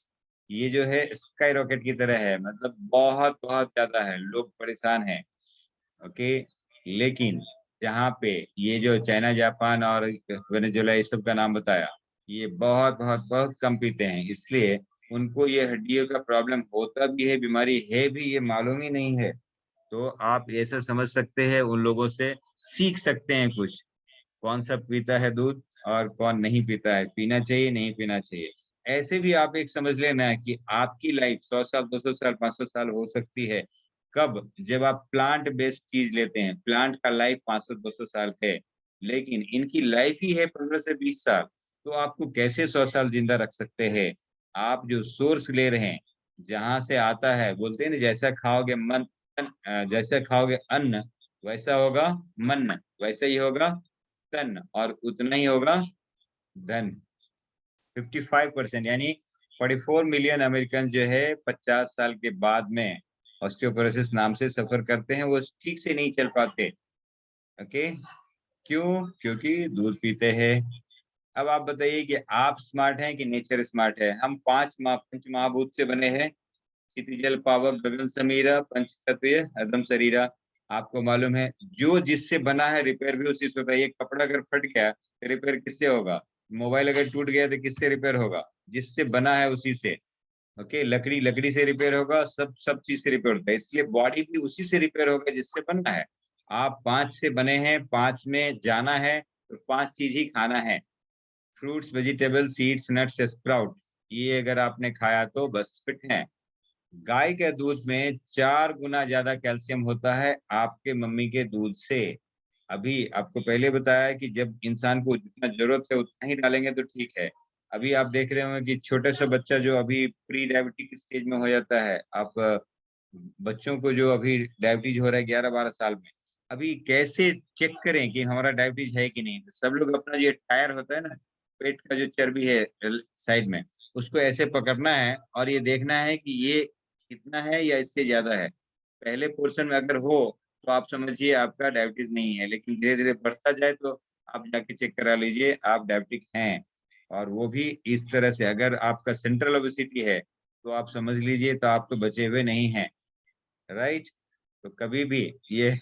F: ये जो है स्काई रॉकेट की तरह है, मतलब बहुत बहुत ज्यादा है, लोग परेशान हैं। ओके, लेकिन जहाँ पे ये जो चाइना जापान और वेनेजुएला ये सब का नाम बताया, ये बहुत बहुत बहुत कम पीते हैं, इसलिए उनको ये हड्डियों का प्रॉब्लम होता भी है, बीमारी है भी, ये मालूम ही नहीं है। तो आप ऐसा समझ सकते हैं, उन लोगों से सीख सकते हैं कुछ, कौन सा पीता है दूध और कौन नहीं पीता है, पीना चाहिए नहीं पीना चाहिए। ऐसे भी आप एक समझ लेना कि आपकी लाइफ 100 साल, 200 साल, 500 साल हो सकती है। कब? जब आप प्लांट बेस्ड चीज लेते हैं। प्लांट का लाइफ 500-200 साल है, लेकिन इनकी लाइफ ही है 15 से 20 साल। तो आपको कैसे 100 साल जिंदा रख सकते हैं? आप जो सोर्स ले रहे हैं, जहां से आता है, बोलते हैं ना, जैसा खाओगे मन, जैसा खाओगे अन्न वैसा होगा मन, वैसा ही होगा तन, और उतना ही होगा धन। 55% यानी 44 मिलियन अमेरिकन जो है 50 साल के बाद में ऑस्टियोपोरोसिस नाम से सफर करते हैं, वो ठीक से नहीं चल पाते। ओके, क्यों? क्योंकि दूध पीते हैं। अब आप बताइए कि आप स्मार्ट हैं कि नेचर स्मार्ट है? हम पंच महाभूत से बने हैं, क्षिति जल पावक गगन समीरा, पंच तत्व अदम शरीरा। आपको मालूम है जो जिससे बना है रिपेयर भी उसी से होता है। ये कपड़ा अगर फट गया तो रिपेयर किससे होगा? मोबाइल अगर टूट गया तो किससे रिपेयर होगा? जिससे बना है उसी से। ओके, लकड़ी लकड़ी से रिपेयर होगा, सब सब चीज से रिपेयर होता है, इसलिए बॉडी भी उसी से रिपेयर होगा जिससे बनना है। आप पांच से बने हैं, पांच में जाना है तो पांच चीज ही खाना है। Fruits, vegetable, seeds, nuts, sprout, ये अगर आपने खाया तो बस फिट है। गाय के दूध में 4 गुना ज्यादा कैल्शियम होता है आपके मम्मी के दूध से। अभी आपको पहले बताया है कि जब इंसान को जितना जरूरत है उतना ही डालेंगे तो ठीक है। अभी आप देख रहे होंगे कि छोटे सा बच्चा जो अभी प्री डायबिटिक स्टेज में हो जाता है, आप बच्चों को जो अभी डायबिटीज हो रहा है 11-12 साल में, अभी कैसे चेक करें कि हमारा डायबिटीज है कि नहीं? तो सब लोग अपना जो टायर होता है ना, पेट का जो चर्बी है साइड में, उसको ऐसे पकड़ना है और ये देखना है कि ये कितना है या इससे ज्यादा है। पहले पोर्शन में अगर हो तो आप समझिए आपका डायबिटीज नहीं है, लेकिन धीरे धीरे बढ़ता जाए तो आप जाके चेक करा लीजिए आप डायबिटिक हैं। और वो भी इस तरह से, अगर आपका सेंट्रल ओबेसिटी है तो आप समझ लीजिए तो आप तो बचे हुए नहीं हैं। राइट? तो कभी भी ये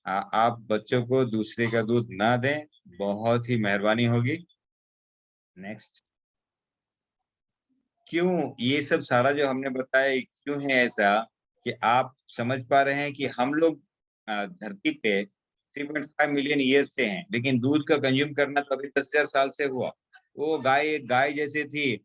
F: आप बच्चों को दूसरे का दूध ना दें, बहुत ही मेहरबानी होगी। नेक्स्ट। क्यों ये सब सारा जो हमने बताया क्यों है ऐसा, कि आप समझ पा रहे हैं कि हम लोग धरती पे 3.5 मिलियन ईयर से हैं, लेकिन दूध का कंज्यूम करना तो अभी 10,000 साल से हुआ। वो गाय गाय जैसे थी,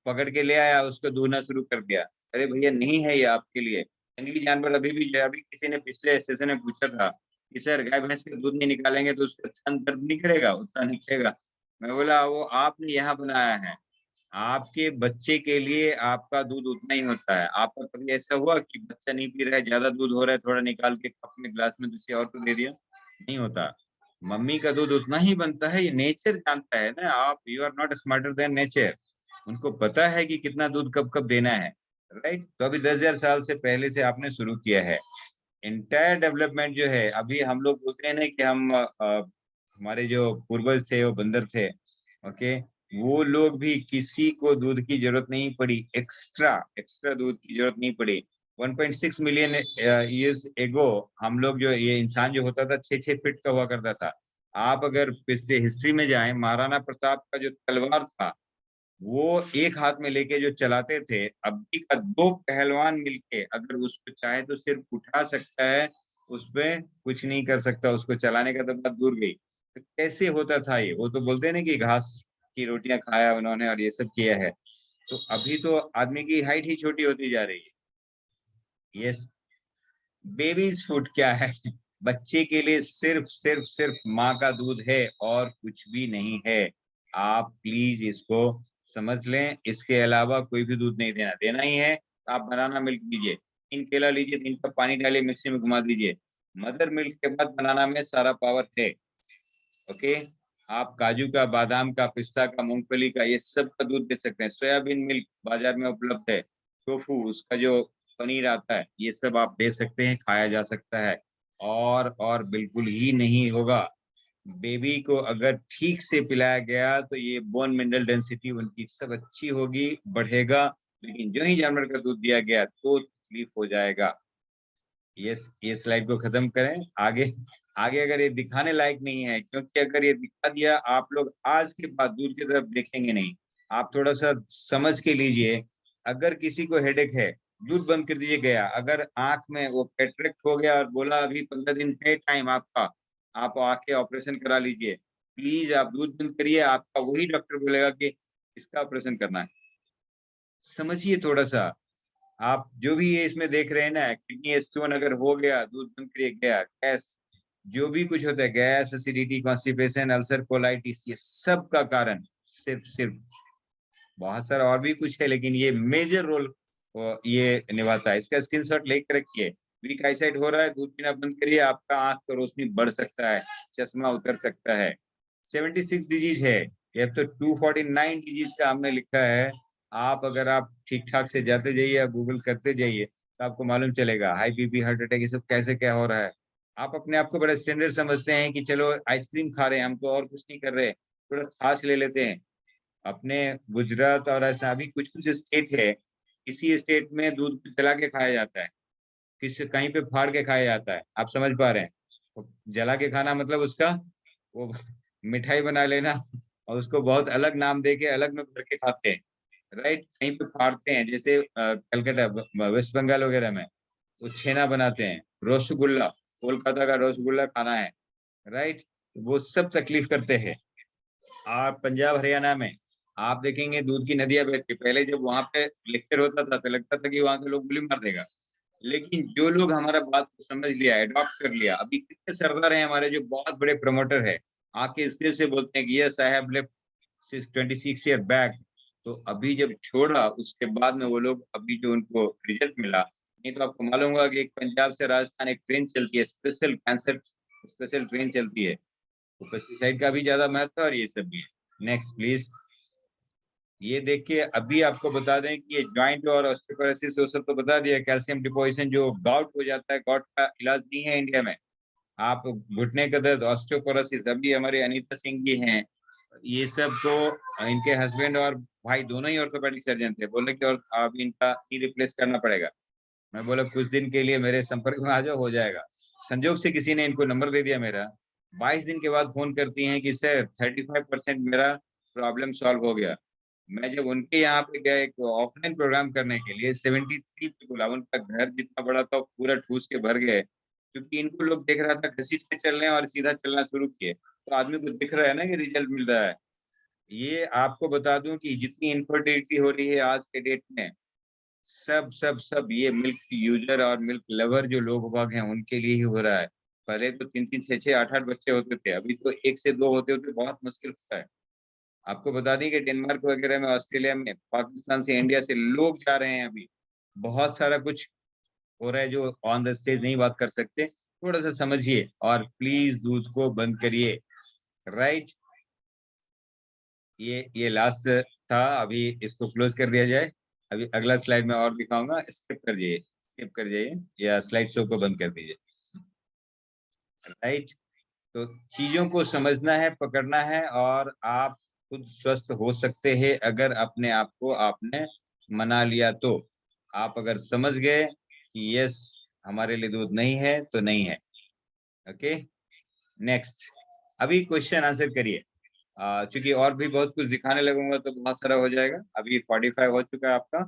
F: पकड़ के ले आया, उसको दूहना शुरू कर दिया। अरे भैया नहीं है ये आपके लिए। जंगली जानवर अभी भी है। अभी किसी ने पिछले सेशन में पूछा था कि सर गाय भैंस का दूध नहीं निकालेंगे तो उसका थन दर्द नहीं करेगा, उतना नहीं करेगा। मैं बोला वो आपने यहाँ बनाया है, आपके बच्चे के लिए आपका दूध उतना ही होता है। आपका कभी ऐसा हुआ कि बच्चा नहीं पी रहा है, ज्यादा दूध हो रहा है, थोड़ा निकाल के कप में ग्लास में किसी और को दे दिया? नहीं होता। मम्मी का दूध उतना ही बनता है, ये नेचर जानता है ना। आप you are not smarter than nature. उनको पता है कि कितना दूध कब कब देना है। राइट? तो अभी 10,000 साल से पहले से आपने शुरू किया है। इंटायर डेवलपमेंट जो है, अभी हम लोग बोलते हैं ना कि हम हमारे जो पूर्वज थे वो बंदर थे। ओके, वो लोग भी किसी को दूध की जरूरत नहीं पड़ी, एक्स्ट्रा एक्स्ट्रा दूध की जरूरत नहीं पड़ी। 1.6 मिलियन ईयर्स एगो हम लोग जो ये इंसान जो होता था 6-6 फीट का हुआ करता था। आप अगर पिछले हिस्ट्री में जाएं, महाराणा प्रताप का जो तलवार था वो एक हाथ में लेके जो चलाते थे, अभी का 2 पहलवान मिलके अगर उसको चाहे तो सिर्फ उठा सकता है, उसपे कुछ नहीं कर सकता। उसको चलाने का तो बात दूर गई। तो कैसे होता था ये? वो तो बोलते हैं ना कि घास की रोटियां खाया उन्होंने और ये सब किया है। तो अभी तो आदमी की हाइट ही छोटी होती जा रही है। यस। बेबीज फूड क्या है? बच्चे के लिए सिर्फ सिर्फ सिर्फ माँ का दूध है और कुछ भी नहीं है। आप प्लीज इसको समझ लें। इसके अलावा कोई भी दूध नहीं देना। देना ही है आप बनाना मिल्क दीजिए, 3 केला लीजिए, 3 कप पानी डालिए, मिक्सी में घुमा दीजिए। मदर मिल्क के बाद बनाना में सारा पावर है। ओके, आप काजू का, बादाम का, पिस्ता का, मूंगफली का, ये सब का दूध दे सकते हैं। सोयाबीन मिल्क बाजार में उपलब्ध है। टोफू, उसका जो पनीर आता है, ये सब आप दे सकते हैं, खाया जा सकता है। और बिल्कुल ही नहीं होगा। बेबी को अगर ठीक से पिलाया गया तो ये बोन मिनरल डेंसिटी उनकी सब अच्छी होगी, बढ़ेगा। लेकिन जो ही जानवर का दूध दिया गया तो तकलीफ हो जाएगा। ये स्लाइड को खत्म करें। आगे आगे अगर ये दिखाने लायक नहीं है, क्योंकि अगर ये दिखा दिया आप लोग आज के बाद दूध की तरफ देखेंगे नहीं। आप थोड़ा सा समझ के लीजिए। अगर किसी को हेडेक है, दूध बंद कर दीजिए गया। अगर आंख में वो कैटरेक्ट हो गया और बोला अभी 15 दिन है टाइम आपका, आप आके ऑपरेशन करा लीजिए। प्लीज आप दूध बंद करिए, आपका वही डॉक्टर बोलेगा कि इसका ऑपरेशन करना है। समझिए थोड़ा सा। आप जो भी ये इसमें देख रहे हैं ना, किडनी स्टोन अगर हो गया, दूध बंद करिए गया, गैस, जो भी कुछ होता है, gas, acidity, constipation, ulcer, colitis, ये सब का कारण सिर्फ सिर्फ, बहुत सारा और भी कुछ है लेकिन ये मेजर रोल ये निभाता है। इसका स्क्रीनशॉट लेकर रखिए। वीक आईसाइट हो रहा है, दूध पीना बंद करिए, आपका आंख का रोशनी बढ़ सकता है, चश्मा उतर सकता है। 76 डिजीज है, ये तो 249 डिजीज का हमने लिखा है। आप अगर आप ठीक ठाक से जाते जाइए या गूगल करते जाइए तो आपको मालूम चलेगा हाई बीपी, हार्ट अटैक, ये सब कैसे क्या हो रहा है। आप अपने आप को बड़ा स्टैंडर्ड समझते हैं कि चलो आइसक्रीम खा रहे हैं, हम तो और कुछ नहीं कर रहे, थोड़ा छाछ ले लेते हैं। अपने गुजरात और ऐसा भी कुछ कुछ स्टेट है, किसी स्टेट में दूध जला के खाया जाता है, किसी कहीं पे फाड़ के खाया जाता है। आप समझ पा रहे हैं? तो जला के खाना मतलब उसका वो मिठाई बना लेना और उसको बहुत अलग नाम दे के अलग में भर के खाते हैं, राइट। कहीं पे फाड़ते हैं, जैसे कलकत्ता वेस्ट बंगाल वगैरह में वो छेना बनाते हैं, रसगुल्ला, कोलकाता का रसगुल्ला खाना है, राइट। वो सब तकलीफ करते हैं। आप पंजाब हरियाणा में आप देखेंगे दूध की नदियां बहती, पहले जब वहां पे लेक्चर होता था तो लगता था कि वहां के लोग गोली मार देगा, लेकिन जो लोग हमारा बात को समझ लिया, एडॉप्ट कर लिया, अभी कितने सरदार हैं हमारे जो बहुत बड़े प्रमोटर है, आके इसलिए से बोलते हैं कि yes I have left 26 year back. तो अभी जब छोड़ा उसके बाद में वो लोग, अभी जो उनको रिजल्ट मिला, नहीं तो आपको मालूम होगा कि एक पंजाब से राजस्थान एक ट्रेन चलती है, स्पेशल कैंसर स्पेशल ट्रेन चलती है, तो पेस्टिसाइड का भी ज्यादा महत्व और ये सब भी है। Next please. ये देखिए, अभी आपको बता दें कि ये जॉइंट और ऑस्टियोपोरोसिस वो सब तो बता दिया। कैल्शियम डिपोजिशन जो गाउट हो जाता है, गाउट का इलाज नहीं है इंडिया में। आप घुटने का दर्द, ऑस्टियोपोरोसिस, अभी हमारे अनीता सिंह जी हैं, ये सब तो इनके हस्बैंड और भाई दोनों ही ऑर्थोपेडिक सर्जन थे, बोले कि और अब इनका ही रिप्लेस करना पड़ेगा। मैं बोला कुछ दिन के लिए मेरे संपर्क में आ जाओ, हो जाएगा। संजोग से किसी ने इनको नंबर दे दिया मेरा, 22 दिन के बाद फोन करती हैं कि सर 35% मेरा प्रॉब्लम सॉल्व हो गया। मैं जब उनके यहाँ पे गया एक ऑफलाइन प्रोग्राम करने के लिए, 73 पीपल, उनका घर जितना बड़ा था पूरा ठूस के भर गए, क्योंकि इनको लोग देख रहा था घसीट के चल रहे हैं और सीधा चलना शुरू किए, तो आदमी को दिख रहा है ना कि रिजल्ट मिल रहा है। ये आपको बता दूं कि जितनी इनफर्टिलिटी हो रही है आज के डेट में, सब सब सब ये मिल्क यूजर और मिल्क लवर जो लोग बाग हैं उनके लिए ही हो रहा है। पहले तो 3 3 6 6 8 8 बच्चे होते थे, अभी तो 1 से 2 होते होते बहुत मुश्किल होता है। आपको बता दें कि डेनमार्क वगैरह में, ऑस्ट्रेलिया में, पाकिस्तान से, इंडिया से लोग जा रहे हैं अभी। बहुत सारा कुछ हो रहा है जो ऑन द स्टेज नहीं बात कर सकते, थोड़ा सा समझिए और प्लीज दूध को बंद करिए, राइट। ये लास्ट था, अभी इसको क्लोज कर दिया जाए। अभी अगला स्लाइड में और दिखाऊंगा, स्किप कर जाइए या स्लाइड शो को बंद कर दीजिए, राइट। तो चीजों को समझना है, पकड़ना है, और आप खुद स्वस्थ हो सकते हैं अगर अपने आप को आपने मना लिया तो। आप अगर समझ गए कि यस हमारे लिए दूध नहीं है तो नहीं है। Okay, next. अभी क्वेश्चन आंसर करिए, क्योंकि और भी बहुत कुछ दिखाने लगूंगा तो बहुत सारा हो जाएगा। अभी 45 हो चुका है आपका।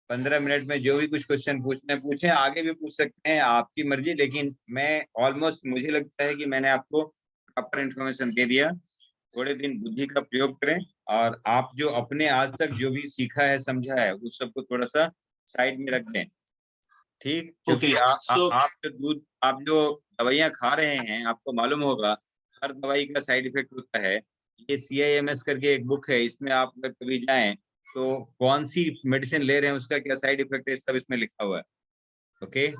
F: 15 मिनट में जो भी कुछ क्वेश्चन पूछने पूछे, आगे भी पूछ सकते हैं, आपकी मर्जी। लेकिन मैं ऑलमोस्ट, मुझे लगता है कि मैंने आपको प्रॉपर इन्फॉर्मेशन दे दिया। थोड़े दिन बुद्धि का प्रयोग करें, और आप जो अपने आज तक जो भी सीखा है, समझा है, उस सबको थोड़ा सा साइड में रख दें, ठीक। क्योंकि
A: Okay, so
F: आप जो दवाइयाँ खा रहे हैं, आपको मालूम होगा हर दवाई का साइड इफेक्ट होता है। ये CIMS करके एक बुक है, इसमें आप अगर कभी जाएं तो कौन सी मेडिसिन ले रहे हैं उसका क्या साइड इफेक्ट है, सब इसमें लिखा हुआ है। ओके,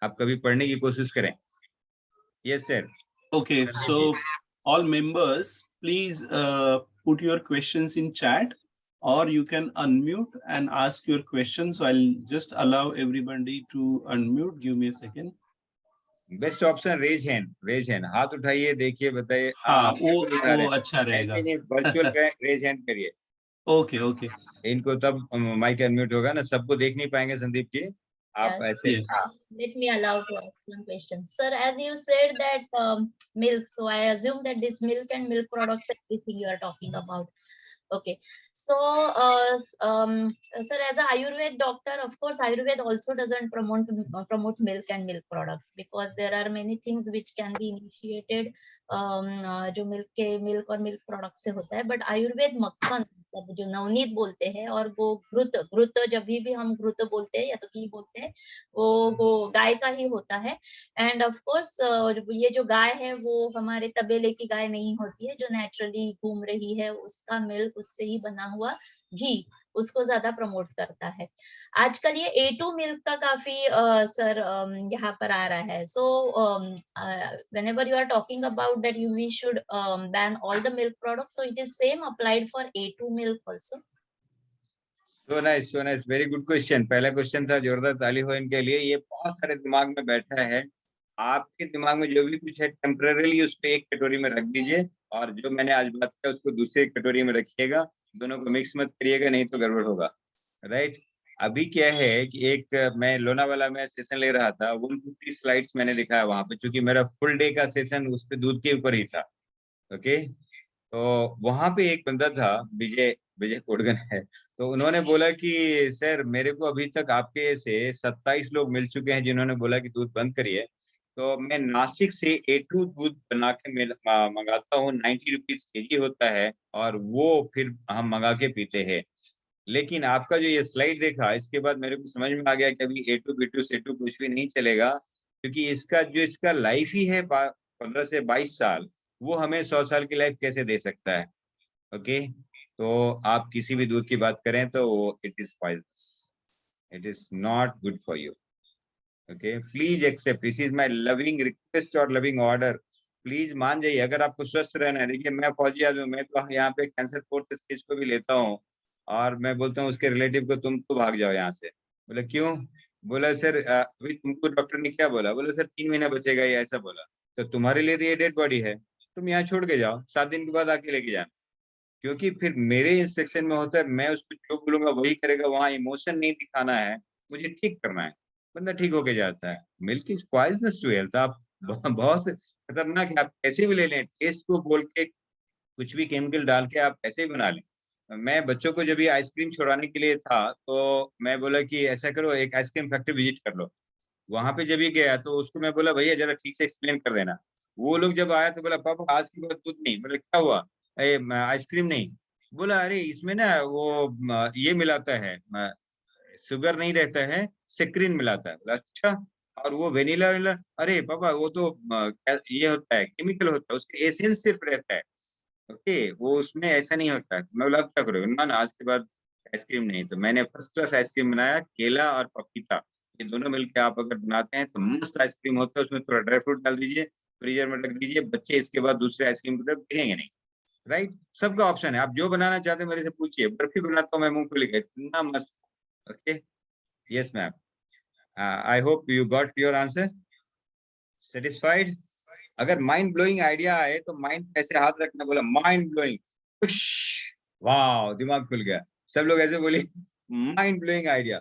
F: आप कभी पढ़ने की कोशिश करें। Yes sir.
A: okay, so all members, please put your questions in chat, or you can unmute and ask your questions. So I'll just allow everybody to unmute. Give me a second.
F: Best option raise hand, हाथ उठाइए, देखिए, बताइए।
A: हाँ,
F: बिल्कुल उठा
A: वो
F: रहे
A: अच्छा
F: हैं,
A: रहेगा.
F: ऐसे नहीं, वर्चुअल रेज हैंड करिए।
A: Okay, okay.
F: इनको तब माइक अनम्यूट होगा ना, सबको देख नहीं पाएंगे संदीप जी, आप
B: Yes,
F: ऐसे।
A: Yes.
F: हाँ,
B: let me allow to ask one question. Sir, as you said that milk, so I assume that this milk and milk products, everything you are talking about. Okay, so sir, as a Ayurved doctor, of course, Ayurved also doesn't promote milk and milk products, because there are many things which can be initiated जो milk और milk products से होता है. But Ayurved मक्खन, मतलब जो नवनीत बोलते हैं, और वो घृत जब भी हम घृत बोलते हैं या तो घी बोलते हैं, वो गाय का ही होता है. एंड ऑफ कोर्स ये जो गाय है वो हमारे तबेले की गाय नहीं होती है, जो नेचुरली घूम रही है, उसका मिल्क, उससे ही बना हुआ घी, उसको ज्यादा प्रमोट करता है. आजकल ये A2 मिल्क का काफी सर यहाँ पर आ रहा है. सो whenever you are talking about that we should ban all the milk products, so it is same applied for A2 milk also.
F: So nice, very good question. पहला क्वेश्चन था, जोरदार ताली हो इनके लिए, ये बहुत सारे दिमाग में बैठा है। आपके दिमाग में जो भी कुछ है टेम्पररीली उसको एक कटोरी में रख दीजिए, और जो मैंने आज बात किया उसको दूसरे कटोरी में रखिएगा। दोनों को मिक्स मत करिएगा, नहीं तो गड़बड़ होगा। राइट। अभी क्या है कि एक मैं लोनावाला में सेशन ले रहा था, 150 स्लाइड्स मैंने दिखाया वहां पे, क्योंकि मेरा फुल डे का सेशन उस पे दूध के ऊपर ही था। ओके। तो वहां पे एक बंदा था, विजय विजय कोडगन है। तो उन्होंने बोला कि सर मेरे को अभी तक आपके से 27 लोग मिल चुके हैं जिन्होंने बोला कि दूध बंद करिए। तो मैं नासिक से A2 दूध बना के मंगाता हूँ, 90 रुपीज केजी होता है, और वो फिर हम मंगा के पीते हैं। लेकिन आपका जो ये स्लाइड देखा, इसके बाद मेरे को समझ में आ गया कि अभी A2 B2 C2 कुछ भी नहीं चलेगा, क्योंकि इसका लाइफ ही है 15 से 22 साल। वो हमें 100 साल की लाइफ कैसे दे सकता है? ओके। तो आप किसी भी दूध की बात करें तो it is poisonous, it is not good for you. Okay, please accept, this is my loving request और लविंग ऑर्डर। प्लीज मान जाइए, अगर आपको स्वस्थ रहना है। देखिए मैं फौजी आदमी हूँ, मैं तो यहाँ पे कैंसर 4th स्टेज को भी लेता हूँ, और मैं बोलता हूँ उसके रिलेटिव को तुम तो भाग जाओ यहाँ से। बोले क्यों? बोला सर अभी तुमको डॉक्टर ने क्या बोला? बोला सर 3 महीना बचेगा, ये ऐसा बोला। तो तुम्हारे लिए तो ये डेड बॉडी है, तुम यहाँ छोड़ के जाओ, 7 दिन के बाद आके लेके जाना। क्योंकि फिर मेरे इंस्ट्रक्शन में होता है, मैं उसको जो बोलूंगा वही करेगा, वहां इमोशन नहीं दिखाना है, मुझे ठीक करना है। बंदा ठीक होके जाता है। Milk is poisonous to health. आप बहुत खतरनाक है, आप कैसे भी ले लें, टेस्ट को बोल के कुछ भी केमिकल डाल के आप ऐसे ही बना लें। मैं बच्चों को जब ये आइसक्रीम छुड़ाने के लिए था, तो मैं बोला कि ऐसा करो, एक आइसक्रीम फैक्ट्री विजिट कर लो। वहां पे जब ये गया तो उसको मैं बोला भैया जरा ठीक से एक्सप्लेन कर देना। वो लोग जब आया तो बोला पापा आज की बात दूध नहीं। बोले क्या हुआ? आइसक्रीम नहीं? बोला अरे इसमें ना वो ये मिलाता है, शुगर नहीं रहता है, सेक्रिन मिलाता है। बोला अच्छा, और वो वेनिला वेनिला? अरे पापा वो तो ये होता है, केमिकल होता है, उसके एसेंस सिर्फ रहता है। ओके, वो उसमें ऐसा नहीं होता है। मैं बोला क्या करोगे ना, आज के बाद आइसक्रीम नहीं। तो मैंने फर्स्ट क्लास आइसक्रीम बनाया, केला और पपीता, ये दोनों मिलकर आप अगर बनाते हैं तो मस्त आइसक्रीम होता है। उसमें थोड़ा ड्राई फ्रूट डाल दीजिए, फ्रीजर में रख दीजिए, बच्चे इसके बाद दूसरे आइसक्रीम की तरफ देखेंगे नहीं। राइट, सबका ऑप्शन है, आप जो बनाना चाहते हैं मेरे से पूछिए। बर्फी बनाता हूँ मैं मूंगफली का, इतना मस्त। Okay, yes ma'am, I hope you got your answer, satisfied. अगर माइंड ब्लोइंग आइडिया आए तो माइंड ऐसे हाथ रखना, बोला माइंड ब्लोइंग, वाह दिमाग खुल गया। सब लोग ऐसे बोले माइंड ब्लोइंग आइडिया,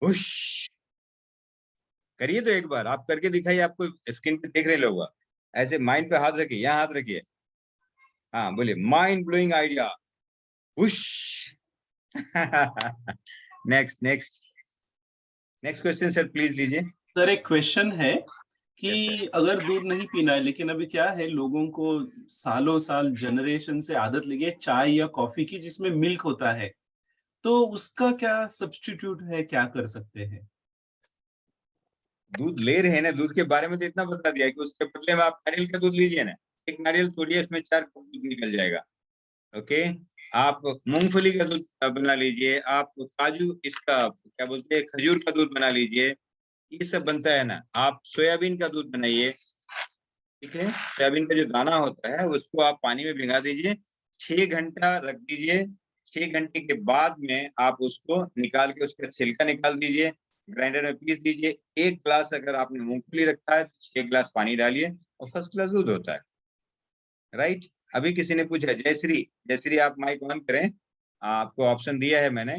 F: हुश। करिए तो एक बार, आप करके दिखाइए, आपको स्क्रीन पे देख रहे लोग, ऐसे माइंड पे हाथ रखिए, यहाँ हाथ रखिए। हाँ बोलिए mind blowing idea, hush. Next next next question sir please लीजिए।
A: सर एक क्वेश्चन है कि
F: Yes,
A: अगर दूध नहीं पीना है, लेकिन अभी क्या है, लोगों को सालों साल जनरेशन से आदत लगी है चाय या कॉफी की जिसमें मिल्क होता है, तो उसका क्या सब्स्टिट्यूट है, क्या कर सकते हैं?
F: दूध ले रहे हैं ना, दूध के बारे में तो इतना बता दिया कि उसके बदले में आप नारियल का दूध लीजिए ना, एक नारियल तोड़िए, उसमें 4 कप दूध निकल जाएगा। ओके, आप मूंगफली का दूध बना लीजिए, आप काजू इसका क्या बोलते हैं, खजूर का दूध बना लीजिए, ये सब बनता है ना। आप सोयाबीन का दूध बनाइए, ठीक है। सोयाबीन का जो दाना होता है उसको आप पानी में भिगा दीजिए, 6 घंटा रख दीजिए। 6 घंटे के बाद में आप उसको निकाल के उसका छिलका निकाल दीजिए, ग्राइंडर में पीस दीजिए। 1 ग्लास अगर आपने मूंगफली रखा है तो 6 ग्लास पानी डालिए, और फर्स्ट क्लास दूध होता है। राइट। अभी किसी ने पूछा, जयश्री, जयश्री आप माइक ऑन करें, आपको ऑप्शन दिया है मैंने।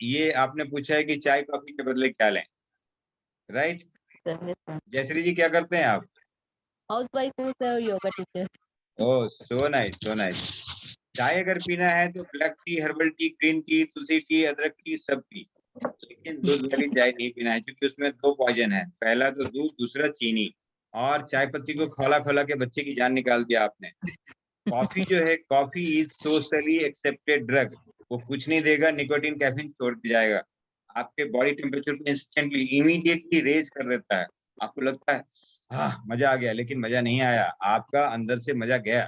F: ये आपने पूछा है कि चाय कॉफी के बदले क्या लें, राइट? जयश्री जी क्या करते हैं आप?
D: हाउस वाइफ हूँ sir, yoga teacher.
F: Oh so nice so nice. चाय अगर पीना है तो black tea, herbal tea, green tea, tulsi tea, अदरक टी, सब टी। लेकिन दूध वाली चाय नहीं पीना है, क्योंकि उसमें 2 पॉइजन है, पहला तो दूध, दूसरा चीनी। और चाय पत्ती को खौला खौला के बच्चे की जान निकाल दिया आपने। कॉफी जो है, coffee is socially accepted drug, वो कुछ नहीं देगा, निकोटीन कैफीन छोड़ के जाएगा, आपके बॉडी टेम्परेचर को इंस्टेंटली इमीडिएटली रेज कर देता है। आपको लगता है हाँ मजा आ गया, लेकिन मजा नहीं आया, आपका अंदर से मजा गया।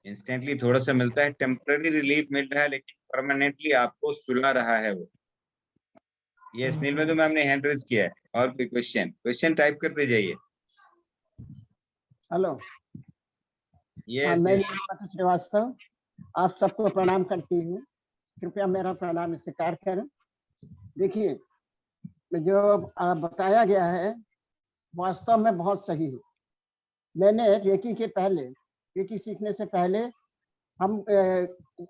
F: इंस्टेंटली थोड़ा सा मिलता है, टेम्पररी रिलीफ मिल रहा है, लेकिन परमानेंटली आपको सुला रहा है वो। ये नीलमधु मैम ने हैंड रेज किया है। और कोई क्वेश्चन? क्वेश्चन टाइप करते जाइए।
E: हेलो,
F: यस
E: मैं नीलमधु श्रीवास्तव आप सबको प्रणाम करती हूँ, कृपया मेरा प्रणाम स्वीकार करें। देखिए, जो बताया गया है वास्तव में बहुत सही है। मैंने रेकी सीखने से पहले हम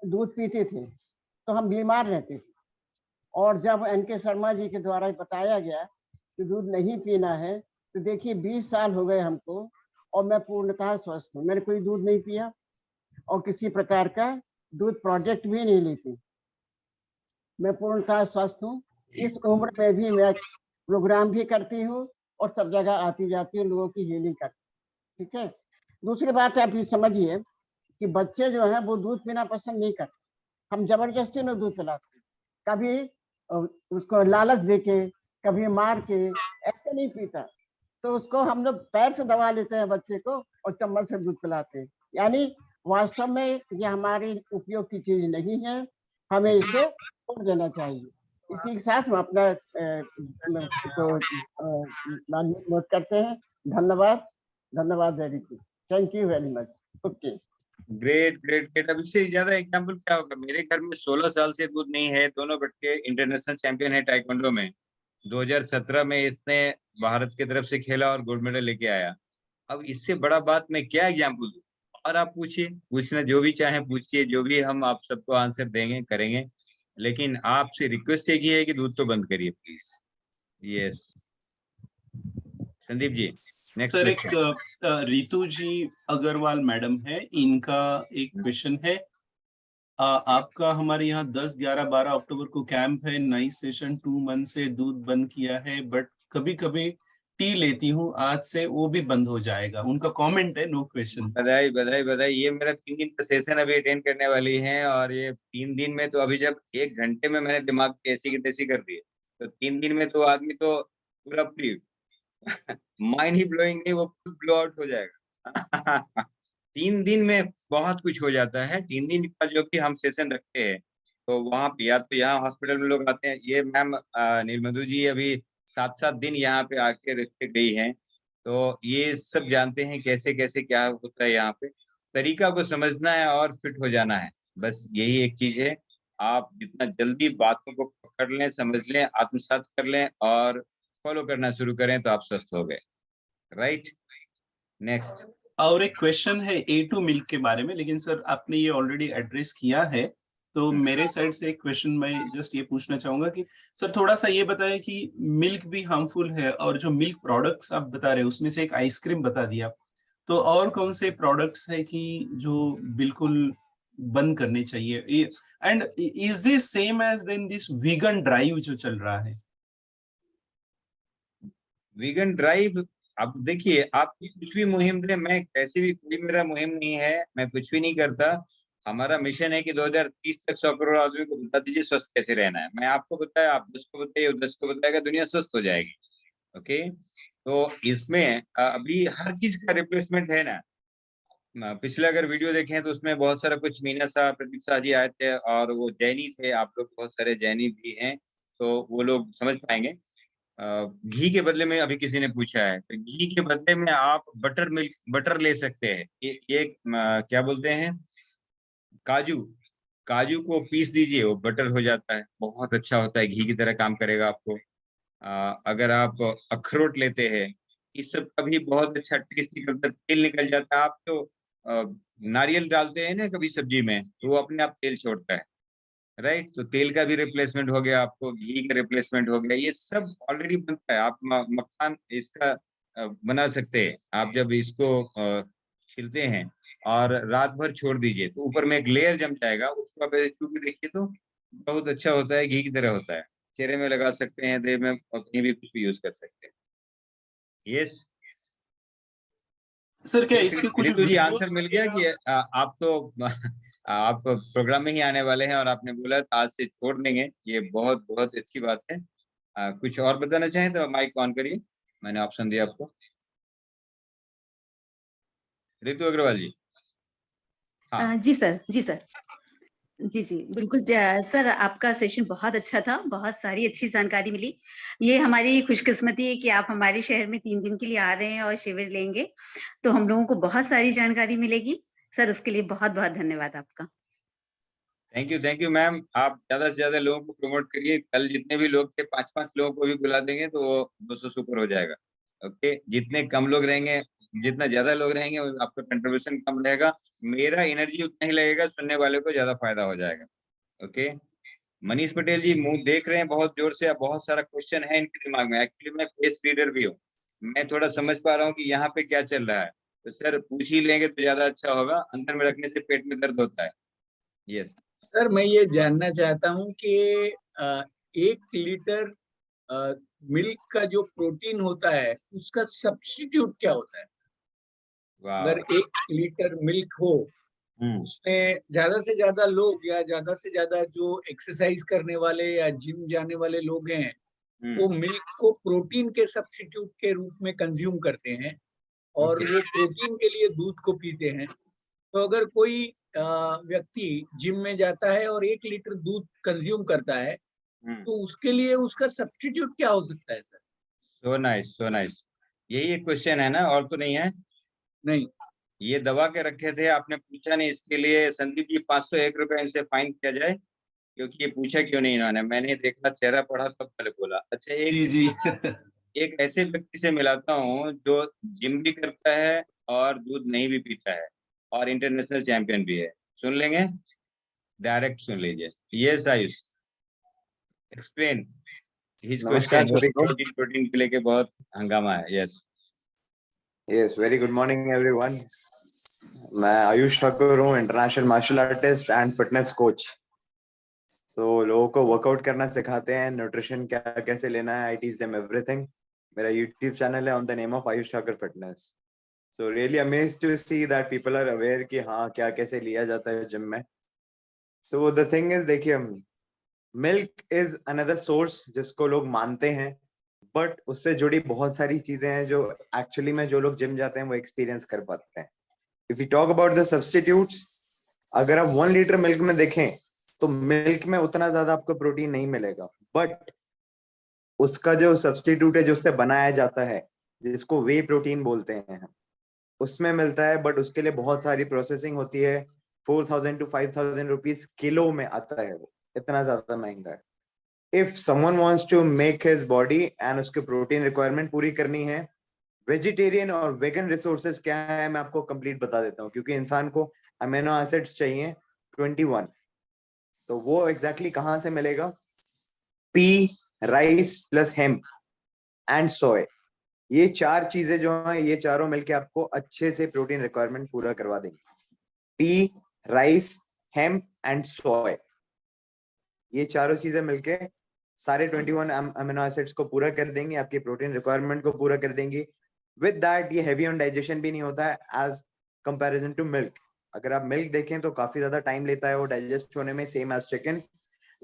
E: दूध पीते थे तो हम बीमार रहते थे, और जब एन.के. शर्मा जी के द्वारा बताया गया कि दूध नहीं पीना है, तो देखिए 20 साल हो गए हमको और मैं पूर्णतः स्वस्थ हूँ। मैंने कोई दूध नहीं पिया और किसी प्रकार का दूध प्रोडक्ट भी नहीं लेती। मैं पूर्णतः स्वस्थ हूँ। इस उम्र में भी मैं प्रोग्राम भी करती हूँ और सब जगह आती जाती हूँ, लोगों की हीलिंग करती। ठीक है। दूसरी बात आप ये समझिए कि बच्चे जो हैं वो दूध पीना पसंद नहीं करते, हम जबरदस्ती उन्हें दूध पिलाते हैं, कभी उसको लालच देके, कभी मार के, ऐसे नहीं पीता तो उसको हम लोग पैर से दबा लेते हैं बच्चे को और चम्मच से दूध पिलाते हैं। यानी वास्तव में ये हमारी उपयोग की चीज नहीं है, हमें इसे छोड़ देना चाहिए। इसी के साथ हम अपना नोट करते हैं। धन्यवाद, धन्यवाद very good, thank you very much. Okay,
F: great great great. अब इससे ज्यादा एग्जाम्पल क्या होगा? मेरे घर में 16 साल से दूध नहीं है, दोनों बच्चे इंटरनेशनल चैंपियन है टाइकोंडो में। 2017 में इसने भारत की तरफ से खेला और गोल्ड मेडल लेके आया। अब इससे बड़ा बात मैं क्या एग्जाम्पल दूं? और आप पूछिए, पूछना जो भी चाहे पूछिए, जो भी हम आप सबको आंसर देंगे करेंगे, लेकिन आपसे रिक्वेस्ट एक ही है कि दूध तो बंद करिए please. Yes Sandeep ji, next
A: sir, एक
F: क्वेश्चन।
A: रितु जी अग्रवाल मैडम है, इनका एक क्वेश्चन है। आपका हमारे यहाँ 10, 11, 12 अक्टूबर को कैंप है, नाइस सेशन, 2 मंथ से दूध बंद किया है, बट कभी कभी टी लेती हूँ, आज से वो भी बंद हो जाएगा। उनका कमेंट है, नो क्वेश्चन।
F: बधाई बधाई बधाई। ये मेरा 3 दिन का सेशन अभी अटेंड करने वाली है, और ये 3 दिन में तो अभी जब 1 घंटे में मैंने दिमाग की ऐसी की तैसी कर दी, तो 3 दिन में तो आदमी तो पूरा फ्री माइंड ही ब्लोइंग नहीं, वो खुद ब्लो आउट हो जाएगा 3 दिन में बहुत कुछ हो जाता है। 3 दिन का जो कि हम सेशन रखते हैं, तो वहाँ पे या तो यहाँ हॉस्पिटल में लोग आते हैं, ये मैम नीलमधु जी अभी 7-7 दिन यहाँ पे आके रख के गई हैं, तो ये सब जानते हैं कैसे कैसे क्या होता है यहाँ पे। तरीका को समझना है और फिट हो जाना है, बस यही एक चीज है। आप जितना जल्दी बातों को पकड़ लें, समझ लें, आत्मसात कर लें और फॉलो करना शुरू करें, तो आप स्वस्थ हो गए। Right, next.
A: और एक क्वेश्चन है A2 मिल्क के बारे में, लेकिन सर आपने ये ऑलरेडी एड्रेस किया है, तो मेरे साइड से एक क्वेश्चन मैं जस्ट ये पूछना चाहूंगा कि सर थोड़ा सा ये बताएं कि मिल्क भी हार्मफुल है, और जो मिल्क प्रोडक्ट्स आप बता रहे हैं उसमें से एक आइसक्रीम बता दिया, तो और कौन से प्रोडक्ट्स है कि जो बिल्कुल बंद करने चाहिए? And is this same as then this vegan drive जो चल रहा है?
F: वीगन ड्राइव, अब देखिए आपकी कुछ भी मुहिम दे, मैं कैसी भी, कोई मेरा मुहिम नहीं है, मैं कुछ भी नहीं करता। हमारा मिशन है कि 2030 तक 100 करोड़ आदमी को बता दीजिए स्वस्थ कैसे रहना है। मैं आपको बताया, आप 10 को बताइए, 10 को बताएगा, दुनिया स्वस्थ हो जाएगी। ओके, तो इसमें अभी हर चीज का रिप्लेसमेंट है ना। पिछले अगर वीडियो देखें तो उसमें बहुत सारा कुछ, मीना शाह, प्रदीप शाह जी आए थे और वो जैनी थे, आप लोग बहुत सारे जैनी भी हैं, तो वो लोग समझ पाएंगे। घी के बदले में अभी किसी ने पूछा है, तो घी के बदले में आप बटर मिल्क, बटर ले सकते हैं। ये क्या बोलते हैं, काजू, काजू को पीस दीजिए, वो बटर हो जाता है, बहुत अच्छा होता है, घी की तरह काम करेगा आपको। अगर आप अखरोट लेते हैं, इस सब का भी बहुत अच्छा टेस्ट निकलता है, तेल निकल जाता है। आप तो नारियल डालते हैं ना कभी सब्जी में, तो वो अपने आप तेल छोड़ता है। राइट, तो तेल का भी रिप्लेसमेंट हो गया, आपको घी का रिप्लेसमेंट हो गया, ये सब ऑलरेडी बनता है। आप मक्खन इसका बना सकते हैं। आप जब इसको छीलते हैं और रात भर छोड़ दीजिए, तो ऊपर में एक लेयर जम जाएगा, उसको आप ऐसे छू के देखिए तो बहुत अच्छा होता है, घी की तरह होता है। चेहरे में लगा सकते हैं, देह में, और कहीं भी कुछ भी यूज कर सकते हैं। यस
A: सर क्या इसके कुछ
F: रितु जी,
A: वीडियोस
F: आंसर मिल गया कि आप तो आप प्रोग्राम में ही आने वाले हैं, और आपने बोला तो आज से छोड़ देंगे, ये बहुत बहुत अच्छी बात है। कुछ और बताना चाहें तो माइक ऑन करिए, मैंने ऑप्शन दिया आपको। रितु अग्रवाल जी। हाँ,
G: जी सर, जी सर। जी, जी, बिल्कुल सर, आपका सेशन बहुत अच्छा था, बहुत सारी अच्छी जानकारी मिली। ये हमारी खुशकिस्मती है कि आप हमारे शहर में 3 दिन के लिए आ रहे हैं और शिविर लेंगे, तो हम लोगों को बहुत सारी जानकारी मिलेगी। सर, उसके लिए बहुत-बहुत धन्यवाद आपका।
F: Thank you ma'am. आप ज्यादा से ज्यादा लोगों को प्रमोट करिए, कल जितने भी लोग थे 5-5 लोगों को भी बुला देंगे तो वो 200 से ऊपर हो जाएगा। ओके, जितने कम लोग रहेंगे, जितना ज्यादा लोग रहेंगे आपका कंट्रीब्यूशन कम रहेगा, मेरा एनर्जी उतना ही लगेगा, सुनने वाले को ज्यादा फायदा हो जाएगा। ओके, मनीष पटेल जी मुंह देख रहे हैं बहुत जोर से, अब बहुत सारा क्वेश्चन है इनके दिमाग में। एक्चुअली मैं फेस रीडर भी हूँ, मैं थोड़ा समझ पा रहा हूँ कि यहाँ पे क्या चल रहा है, तो सर पूछ ही लेंगे तो ज्यादा अच्छा होगा, अंदर में रखने से पेट में दर्द होता है। यस
H: सर, मैं ये जानना चाहता हूँ कि 1 लीटर मिल्क का जो प्रोटीन होता है उसका सब्स्टिट्यूट क्या होता है? अगर 1 लीटर मिल्क हो, उसमें ज्यादा से ज्यादा लोग या ज्यादा से ज्यादा जो एक्सरसाइज करने वाले या जिम जाने वाले लोग हैं, वो मिल्क को प्रोटीन के सब्स्टिट्यूट के रूप में कंज्यूम करते हैं और वो प्रोटीन के लिए दूध को पीते हैं। तो अगर कोई व्यक्ति जिम में जाता है और 1 लीटर दूध कंज्यूम करता है, तो उसके लिए उसका सब्स्टिट्यूट क्या हो सकता है सर?
F: सो नाइस, सो नाइस। यही एक क्वेश्चन है ना, और तो नहीं है?
H: नहीं,
F: ये दबा के रखे थे, आपने पूछा नहीं। इसके लिए संदीप जी 501 रुपए इनसे फाइन किया जाए, क्योंकि ये पूछा क्यों नहीं इन्होंने। मैंने देखा, चेहरा पढ़ा तब पहले बोला। अच्छा,
A: जी
F: एक ऐसे व्यक्ति से मिलाता हूँ जो जिम भी करता है और दूध नहीं भी पीता है और इंटरनेशनल चैंपियन भी है। सुन लेंगे, डायरेक्ट सुन लीजिए। यस आयुष, एक्सप्लेन हिज
I: नमस्कार
F: क्वेश्चन।
I: सभी को।
F: प्रोटीन को लेके बहुत हंगामा है। Yes
I: yes, very good morning everyone. मैं आयुष ठाकुर हूँ, international martial artist and fitness coach. तो लोगों को वर्कआउट करना सिखाते हैं, न्यूट्रिशन क्या कैसे लेना है, आई टीच देम एवरीथिंग। मेरा यूट्यूब चैनल है on the name of Ayush Thakur fitness. So really amazed to see that people are aware कि हाँ क्या कैसे लिया जाता है जिम में। सो द थिंग इज, देखिए, मिल्क इज अनदर सोर्स जिसको लोग मानते हैं, बट उससे जुड़ी बहुत सारी चीजें हैं जो एक्चुअली में जो लोग जिम जाते हैं वो एक्सपीरियंस कर पाते हैं। If you talk about the substitutes, अगर आप 1 लीटर मिल्क में देखें तो मिल्क में उतना ज्यादा आपको प्रोटीन नहीं मिलेगा, बट उसका जो सब्स्टिट्यूट है जो उससे बनाया जाता है, जिसको वे प्रोटीन बोलते हैं हम, उसमें मिलता है। बट उसके लिए बहुत सारी प्रोसेसिंग होती है। 4,000 to 5,000 रुपीज किलो में आता है, वो इतना ज्यादा महंगा है। If someone wants to make his body and उसके प्रोटीन रिक्वायरमेंट पूरी करनी है, वेजिटेरियन और वेगन रिसोर्सेज क्या है मैं आपको कंप्लीट बता देता हूँ, क्योंकि इंसान को अमीनो एसिड्स चाहिए 21। तो वो एग्जैक्टली कहाँ से मिलेगा? Pea, rice plus hemp and soy, ये 4 चीजें जो हैं, ये चारों मिलके आपको अच्छे से प्रोटीन रिक्वायरमेंट पूरा करवा देंगे। P, rice, hemp and soy, ये चारों चीजें मिलके सारे 21 अमीनो एसिड्स को पूरा कर देंगे, आपकी प्रोटीन रिक्वायरमेंट को पूरा कर देंगी। विद दैट ये हैवी ऑन डाइजेशन भी नहीं होता है एज कंपैरिजन टू मिल्क। अगर आप मिल्क देखें तो काफी ज्यादा टाइम लेता है वो डाइजेस्ट होने में, same as chicken,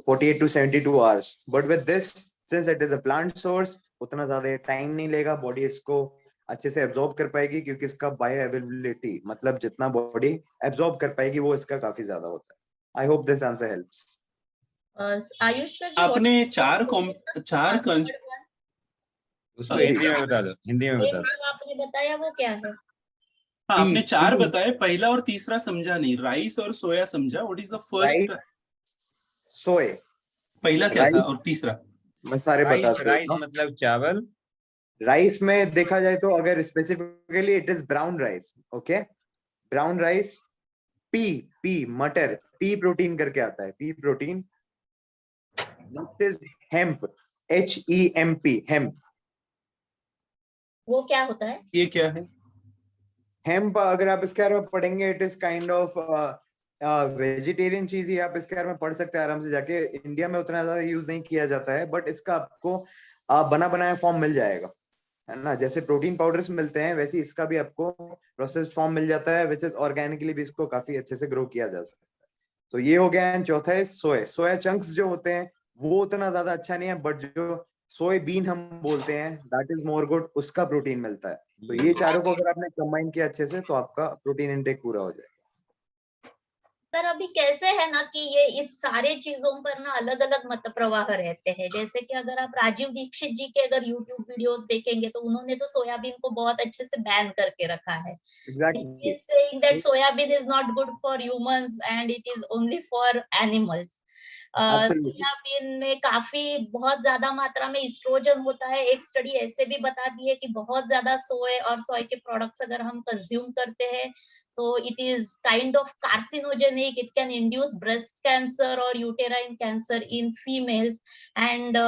I: 48 to 72 hours। But with this, since it is a plant source, उतना ज्यादा टाइम नहीं लेगा, बॉडी इसको अच्छे से एब्जॉर्ब कर पाएगी, क्योंकि इसका बायो अवेलेबिलिटी, मतलब जितना बॉडी एब्जॉर्ब कर पाएगी वो इसका काफी ज्यादा होता है। I hope this answer helps.
B: Ayush sir,
A: आपने चार
F: उसको हिंदी में बता दो, हिंदी में बता दो।
B: जो आपने बताया वो क्या है?
A: हाँ, आपने 4 बताए, पहला और तीसरा समझा नहीं। राइस और सोया समझा। What is the first?
I: Soy
A: पहला क्या था और तीसरा?
I: मैं सारे बता
F: राइस,
I: देता
F: राइस
I: हूँ।
F: मतलब चावल।
I: राइस में देखा जाए तो अगर specifically it is brown rice. Okay, brown rice. P मटर, पी प्रोटीन करके आता है, P protein. Hemp, HEMP, hemp.
B: वो क्या होता है?
A: ये क्या है?
I: हेम्प अगर आप इसके बारे में पढ़ेंगे, it is kind of vegetarian चीज ही, आप इसके बारे में पढ़ सकते हैं आराम से जाके। इंडिया में उतना ज्यादा यूज नहीं किया जाता है, बट इसका आपको बना बनाया फॉर्म मिल जाएगा, है ना। जैसे प्रोटीन पाउडर्स मिलते हैं, वैसे इसका भी आपको प्रोसेस्ड फॉर्म मिल जाता है, विच इज ऑर्गेनिकली भी इसको काफी अच्छे से ग्रो किया जा सकता है। तो ये हो गया। एंड चौथा है सोया। सोया चंक्स जो होते हैं वो उतना ज्यादा अच्छा नहीं है, बट जो सोयाबीन हम बोलते हैं दैट इज मोर गुड, उसका प्रोटीन मिलता है। तो ये चारों को अगर आपने कंबाइन किया अच्छे से तो आपका प्रोटीन इंटेक पूरा हो जाएगा।
B: सर, अभी कैसे है ना कि ये इस सारे चीजों पर ना अलग अलग मत प्रवाह रहते हैं। जैसे कि अगर आप राजीव दीक्षित जी के अगर यूट्यूब वीडियोस देखेंगे तो उन्होंने तो सोयाबीन को बहुत अच्छे से बैन करके रखा है।
I: Exactly.
B: He is saying that soybean is not good for humans and it is only for animals.
I: Absolutely.
B: Soybean में काफी बहुत ज्यादा मात्रा में एस्ट्रोजन होता है। एक स्टडी ऐसे भी बताती है कि बहुत ज्यादा सोय और सोय के प्रोडक्ट्स अगर हम कंज्यूम करते हैं, so it is kind of carcinogenic. It can induce breast cancer or uterine cancer in females, and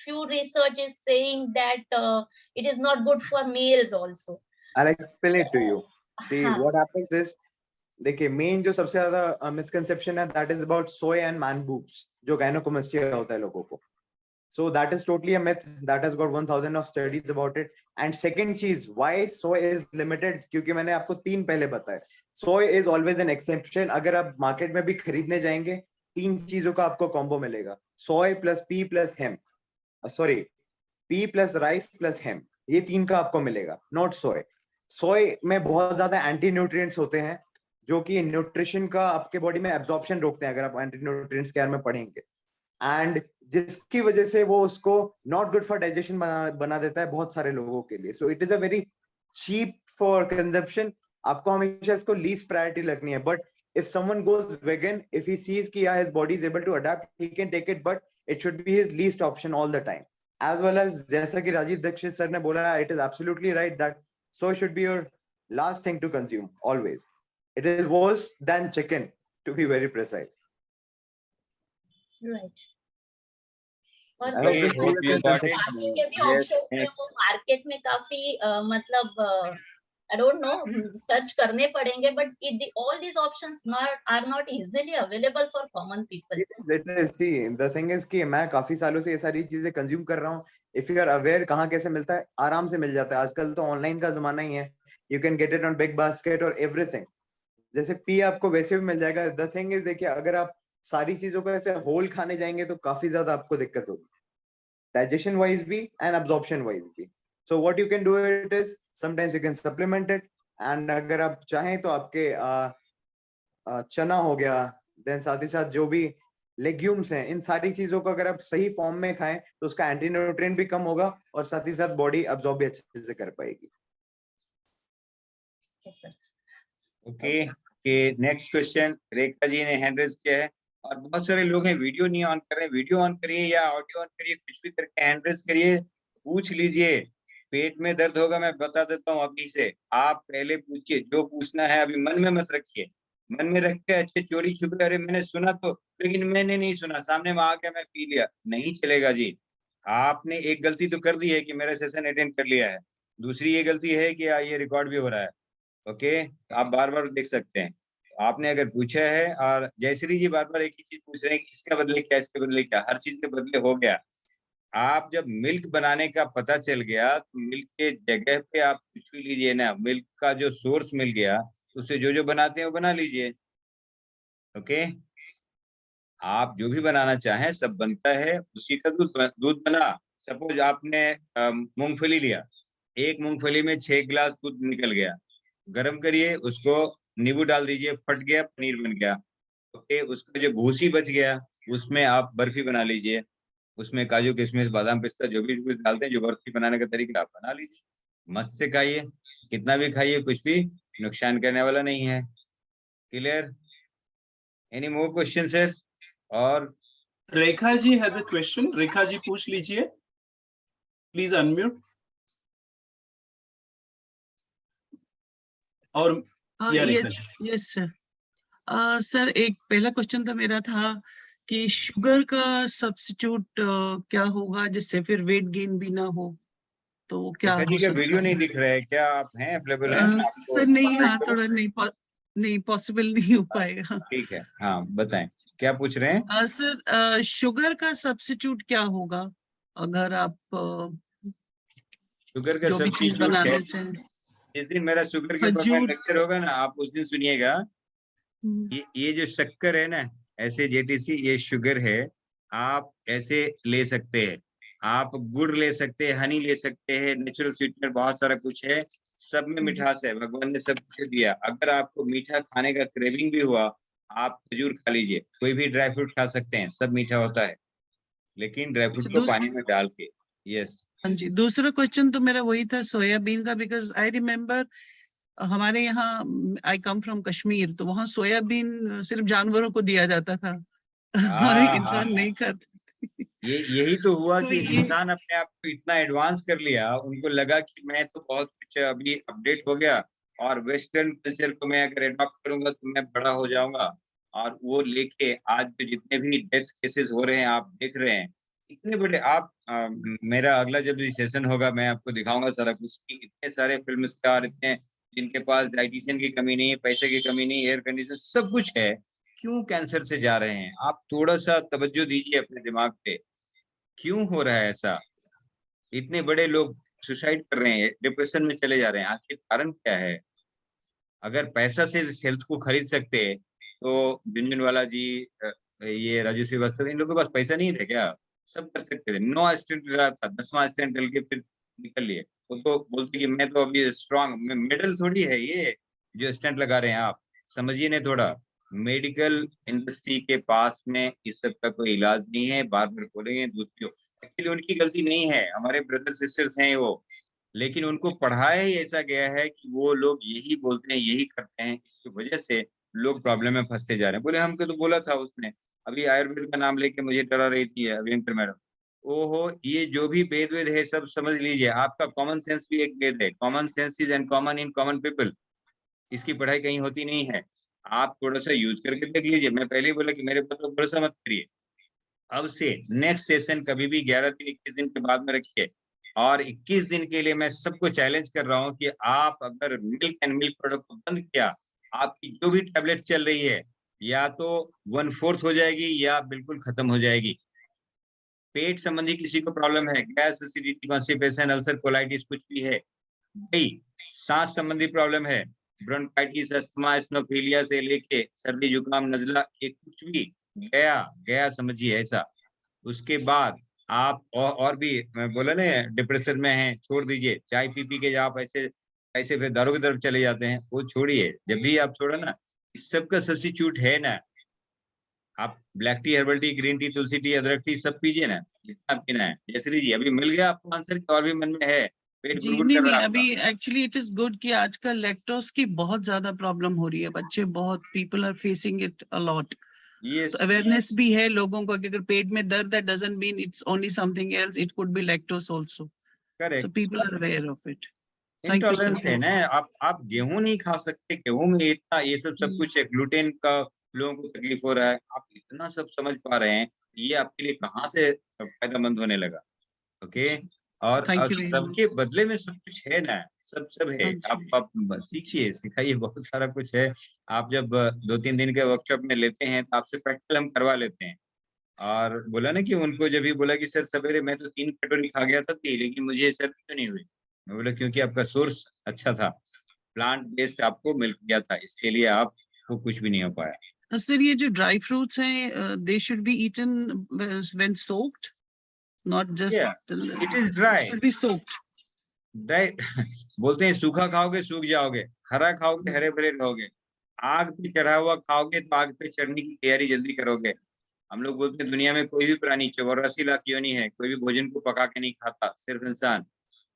B: few research is saying that it is not good for males also.
I: I'll explain it to you. See,
B: हाँ,
I: what happens is, देखिए main जो सबसे ज्यादा misconception है that is about soy and man boobs, जो gynaecomastia होता है लोगों को. So that is totally a myth. That has got 1000 of studies about it. And second चीज, why soy is limited? क्योंकि मैंने आपको 3 पहले बताया. Soy is always an exception. अगर आप मार्केट में भी खरीदने जाएंगे, 3 चीजों का आपको कॉम्बो मिलेगा. Soy plus pea plus hemp. Sorry, pea plus rice plus hemp. ये 3 का आपको मिलेगा, not soy. Soy में बहुत ज्यादा एंटी न्यूट्रिएंट्स होते हैं जो कि न्यूट्रिशन का आपके बॉडी में एब्जॉर्प्शन रोकते हैं, अगर आप एंटी न्यूट्रिएंट्स के बारे में पढ़ेंगे. एंड जिसकी वजह से वो उसको नॉट गुड फॉर डाइजेशन बना देता है बहुत सारे लोगों के लिए. So it is a very cheap for consumption. आपको हमेशा इसको लीस्ट प्रायोरिटी लगनी है. But if someone goes vegan, if he sees कि his body is able to adapt, he can take it, but it should be his least option all the time. As well as जैसा कि Rajiv Dixit sir ने बोला, it is absolutely right that soy should be your last thing to consume always. It is worse than chicken, to be very precise.
B: right. और
F: I hope you got it.
B: बाकी के भी
F: Yes,
B: options हैं, वो market में काफी मतलब I don't know, search करने पड़ेंगे, but all these options are not easily available for common people.
I: The thing is कि मैं काफी सालों से ये सारी चीजें कंज्यूम कर रहा हूँ. इफ यू आर अवेयर कहाँ कैसे मिलता है, आराम से मिल जाता है. आजकल तो ऑनलाइन का जमाना ही है. You can get it on big basket और एवरीथिंग. जैसे पी आपको वैसे भी मिल जाएगा. द थिंग इज, देखिए अगर आप सारी चीजों को ऐसे होल खाने जाएंगे तो काफी ज्यादा आपको दिक्कत होगी, डाइजेशन वाइज भी एंड अब्जॉर्प्शन वाइज भी. So what you can do it is, sometimes you can supplement it. And अगर आप चाहें तो आपके चना हो गया, देन साथ ही साथ जो भी लेग्यूम्स हैं, इन सारी चीजों को अगर आप सही फॉर्म में खाएं तो उसका एंटी न्यूट्रिएंट भी कम होगा और साथ ही साथ बॉडी अब्जॉर्ब भी अच्छे से कर पाएगी.
F: Okay, next question Rekha ji ने हैंड रेज किया है. और बहुत सारे लोग हैं वीडियो नहीं ऑन कर रहे. वीडियो ऑन करिए या ऑडियो ऑन करिए, कुछ भी करके हैंड रेज करिए, पूछ लीजिए. पेट में दर्द होगा, मैं बता देता हूँ अभी से. आप पहले पूछिए, जो पूछना है अभी मन में मत रखिए. मन में रख के अच्छे चोरी छुपे, अरे मैंने सुना तो, लेकिन मैंने नहीं सुना, सामने में आ गया मैं पी लिया, नहीं चलेगा जी. आपने एक गलती तो कर दी है कि मेरा सेशन अटेंड कर लिया है. दूसरी ये गलती है कि ये रिकॉर्ड भी हो रहा है. ओके, आप बार बार देख सकते हैं. आपने अगर पूछा है, और जयश्री जी बार बार एक ही चीज पूछ रहे हैं कि इसका बदले क्या, इसके बदले क्या. हर चीज के बदले हो गया. आप जब मिल्क बनाने का पता चल गया तो मिल्क के जगह पे आप कुछ भी लीजिए ना. मिल्क का जो सोर्स मिल गया, उससे जो जो बनाते हैं वो बना लीजिए. ओके, आप जो भी बनाना चाहें सब बनता है. उसी का दूध बना. सपोज आपने मूंगफली लिया, एक मूंगफली में 6 गिलास दूध निकल गया. गरम करिए, उसको नींबू डाल दीजिए, फट गया, पनीर बन गया. ओके, उसका जो भूसी बच गया उसमें आप बर्फी बना लीजिए. उसमें काजू किशमिश बादाम पिस्ता जो भी कुछ डालते हैं, जो बर्फी बनाने का तरीका आप बना लीजिए. मस्त से खाइए, कितना भी खाइए, कुछ भी नुकसान करने वाला नहीं है. Clear? Any more question sir? और
A: Rekha ji has a question. Rekha ji पूछ लीजिए, प्लीज अनम्यूट. और
C: यस सर. सर एक पहला क्वेश्चन तो मेरा था कि शुगर का सब्स्टिट्यूट क्या होगा जिससे फिर वेट गेन भी ना हो, तो क्या
F: रेखा
C: हो
F: जी का
C: सकता
F: वीडियो नहीं
C: है?
F: दिख रहा है क्या? आप हैं अवेलेबल हैं?
C: सर नहीं, हाँ थोड़ा नहीं पॉसिबल नहीं हो पाएगा.
F: ठीक है, हाँ बताएं क्या पूछ रहे हैं.
C: सर शुगर का सब्स्टिट्यूट क्या होगा अगर आप
F: शुगर का
C: जो भी चीज
F: सब्स्टिट्यूट
C: बनाना
F: है.
C: चाहें?
F: जिस दिन मेरा शुगर के ऊपर
C: खजूर.
F: लेक्चर होगा ना, आप उस दिन सुनिएगा. ये जो शक्कर है ना, ऐसे जेटीसी, ये शुगर है. आप ऐसे ले सकते हैं, आप गुड़ ले सकते हैं, हनी ले सकते हैं, नेचुरल स्वीटनर बहुत सारा कुछ है. सब में मिठास है, भगवान ने सब कुछ दिया. अगर आपको मीठा खाने का क्रेविंग भी हुआ, आप खजूर खा लीजिए. कोई भी ड्राई फ्रूट खा सकते हैं, सब मीठा होता है, लेकिन ड्राई फ्रूट को पानी में डाल के. यस.
C: हाँ जी, दूसरा क्वेश्चन तो मेरा वही था सोयाबीन का, बिकॉज आई रिमेम्बर हमारे यहाँ, आई कम फ्रॉम कश्मीर, तो वहाँ सोयाबीन सिर्फ जानवरों को दिया जाता था. इंसान नहीं खाता।
F: यही तो हुआ
C: तो
F: कि
C: ये
F: इंसान अपने आप को इतना एडवांस कर लिया, उनको लगा कि मैं तो बहुत कुछ अभी अपडेट हो गया और वेस्टर्न कल्चर को मैं अगर अडॉप्ट करूंगा तो मैं बड़ा हो जाऊंगा। और वो लेके आज जो जितने भी डेथ केसेस हो रहे हैं आप देख रहे हैं, इतने बड़े आप मेरा अगला जब भी सेशन होगा मैं आपको दिखाऊंगा सारा कुछ कि इतने सारे फिल्म स्टार, इतने जिनके पास डाइटिशियन की कमी नहीं है, पैसे की कमी नहीं, एयर कंडीशन सब कुछ है, क्यों कैंसर से जा रहे हैं? आप थोड़ा सा तवज्जो दीजिए अपने दिमाग पे, क्यों हो रहा है ऐसा? इतने बड़े लोग सुसाइड कर रहे हैं, डिप्रेशन में चले जा रहे हैं, आखिर कारण क्या है? अगर पैसा से हेल्थ को खरीद सकते तो झुनझुनवाला जी, ये राजू श्रीवास्तव, इन लोगों के पास पैसा नहीं था क्या? सब कर सकते थे। 9 स्टेंट डला था, 10वां स्टेंट डल के फिर निकल लिए। वो तो बोलते कि मैं तो अभी स्ट्रांग, मेडल थोड़ी है ये जो स्टेंट लगा रहे हैं आप, समझिए नहीं थोड़ा। मेडिकल इंडस्ट्री के पास में इस सब का कोई इलाज नहीं है, बार बार बोलेंगे दूध पियो। एक्चुअली उनकी गलती नहीं है, हमारे ब्रदर सिस्टर्स हैं वो, लेकिन उनको पढ़ाया ही ऐसा गया है कि वो लोग यही बोलते हैं, यही करते हैं, इसकी वजह से लोग प्रॉब्लम में फंसते जा रहे हैं। बोले हमको तो बोला था उसने, अभी आयुर्वेद का नाम लेके मुझे डरा रही थी अभियंकर मैडम। ओहो, ये जो भी वेद वेद है सब समझ लीजिए, आपका कॉमन सेंस भी एक वेद है। Common sense is uncommon in common people. इसकी पढ़ाई कहीं होती नहीं है, आप थोड़ा सा यूज करके देख लीजिए। मैं पहले ही बोला कि मेरे पर तो भरोसा मत करिए। अब से नेक्स्ट सेशन कभी भी 11 दिन 21 दिन के बाद में रखिए, और 21 दिन के लिए मैं सबको चैलेंज कर रहा हूं कि आप अगर मिल्क एंड मिल्क प्रोडक्ट को बंद किया, आपकी जो भी टैबलेट चल रही है या तो 1/4 हो जाएगी या बिल्कुल खत्म हो जाएगी। पेट संबंधी किसी को प्रॉब्लम है, gas, acidity, constipation, ulcer, colitis कुछ भी है भाई, सांस संबंधी प्रॉब्लम है, ब्रोंकाइटिस, अस्थमा, स्नोफिलिया से लेके सर्दी जुकाम नजला, ये कुछ भी गया गया समझिए ऐसा। उसके बाद आप और भी, मैं बोला ना डिप्रेशन में है, छोड़ दीजिए। चाय पी पी के आप ऐसे ऐसे फिर दारू की तरफ चले जाते हैं, वो छोड़िए। जब भी आप छोड़ा ना, इस सब का सब्स्टिट्यूट है ना, आप black tea, herbal tea, green tea, tulsi tea, अदरक टी सब पीजिए ना, जितना पीना है। जैसे लीजिए, अभी मिल गया आपको आंसर, और भी मन में है, पेट
C: जी
F: गुड़गुड़
C: नहीं
F: कर
C: नहीं,
F: रहा है आपका।
C: अभी एक्चुअली इट इज गुड कि आजकल लैक्टोज की बहुत ज्यादा प्रॉब्लम हो रही है, बच्चे बहुत, people are facing it a lot.
F: Yes,
C: तो अवेयरनेस भी है लोगों को कि अगर पेट में दर्द, that doesn't mean it's only something else, it could be lactose also. So
F: correct.
C: People are aware of it. Thank you
F: intolerance है
C: सर।
F: ना, आप गेहूं नहीं खा सकते, गेहूं में इतना ये सब कुछ है, ग्लूटेन का लोगों को तकलीफ हो रहा है, आप इतना सब समझ पा रहे हैं, ये आपके लिए कहाँ से फायदेमंद होने लगा? ओके। और
C: थैंक यू वेरी
F: सबके
C: मच।
F: बदले में सब कुछ है ना, सब है।
C: हाँ जी।
F: आप सीखिए, सिखाइए, बहुत सारा कुछ है। आप जब 2-3 दिन के वर्कशॉप में लेते हैं तो आपसे प्रैक्टिकल हम करवा लेते हैं। और बोला ना कि उनको जब भी बोला कि सर सवेरे मैं तो 3 कटोरी खा गया था, लेकिन मुझे सर क्यों नहीं हुई? मैं बोला क्योंकि आपका सोर्स अच्छा था, प्लांट बेस्ड आपको मिल गया था, इसके लिए आपको कुछ भी नहीं हो पाया।
C: सर ये जो ड्राई फ्रूट्स हैं, they should be eaten when soaked, not just,
F: it is dry,
C: should be soaked.
F: Dry बोलते हैं सूखा खाओगे सूख जाओगे, हरा खाओगे हरे भरे रहोगे, आग पे चढ़ा हुआ खाओगे तो आग पे चढ़ने की तैयारी जल्दी करोगे। हम लोग बोलते हैं दुनिया में कोई भी प्राणी, 84 लाख योनि है, कोई भी भोजन को पका के नहीं खाता, सिर्फ इंसान।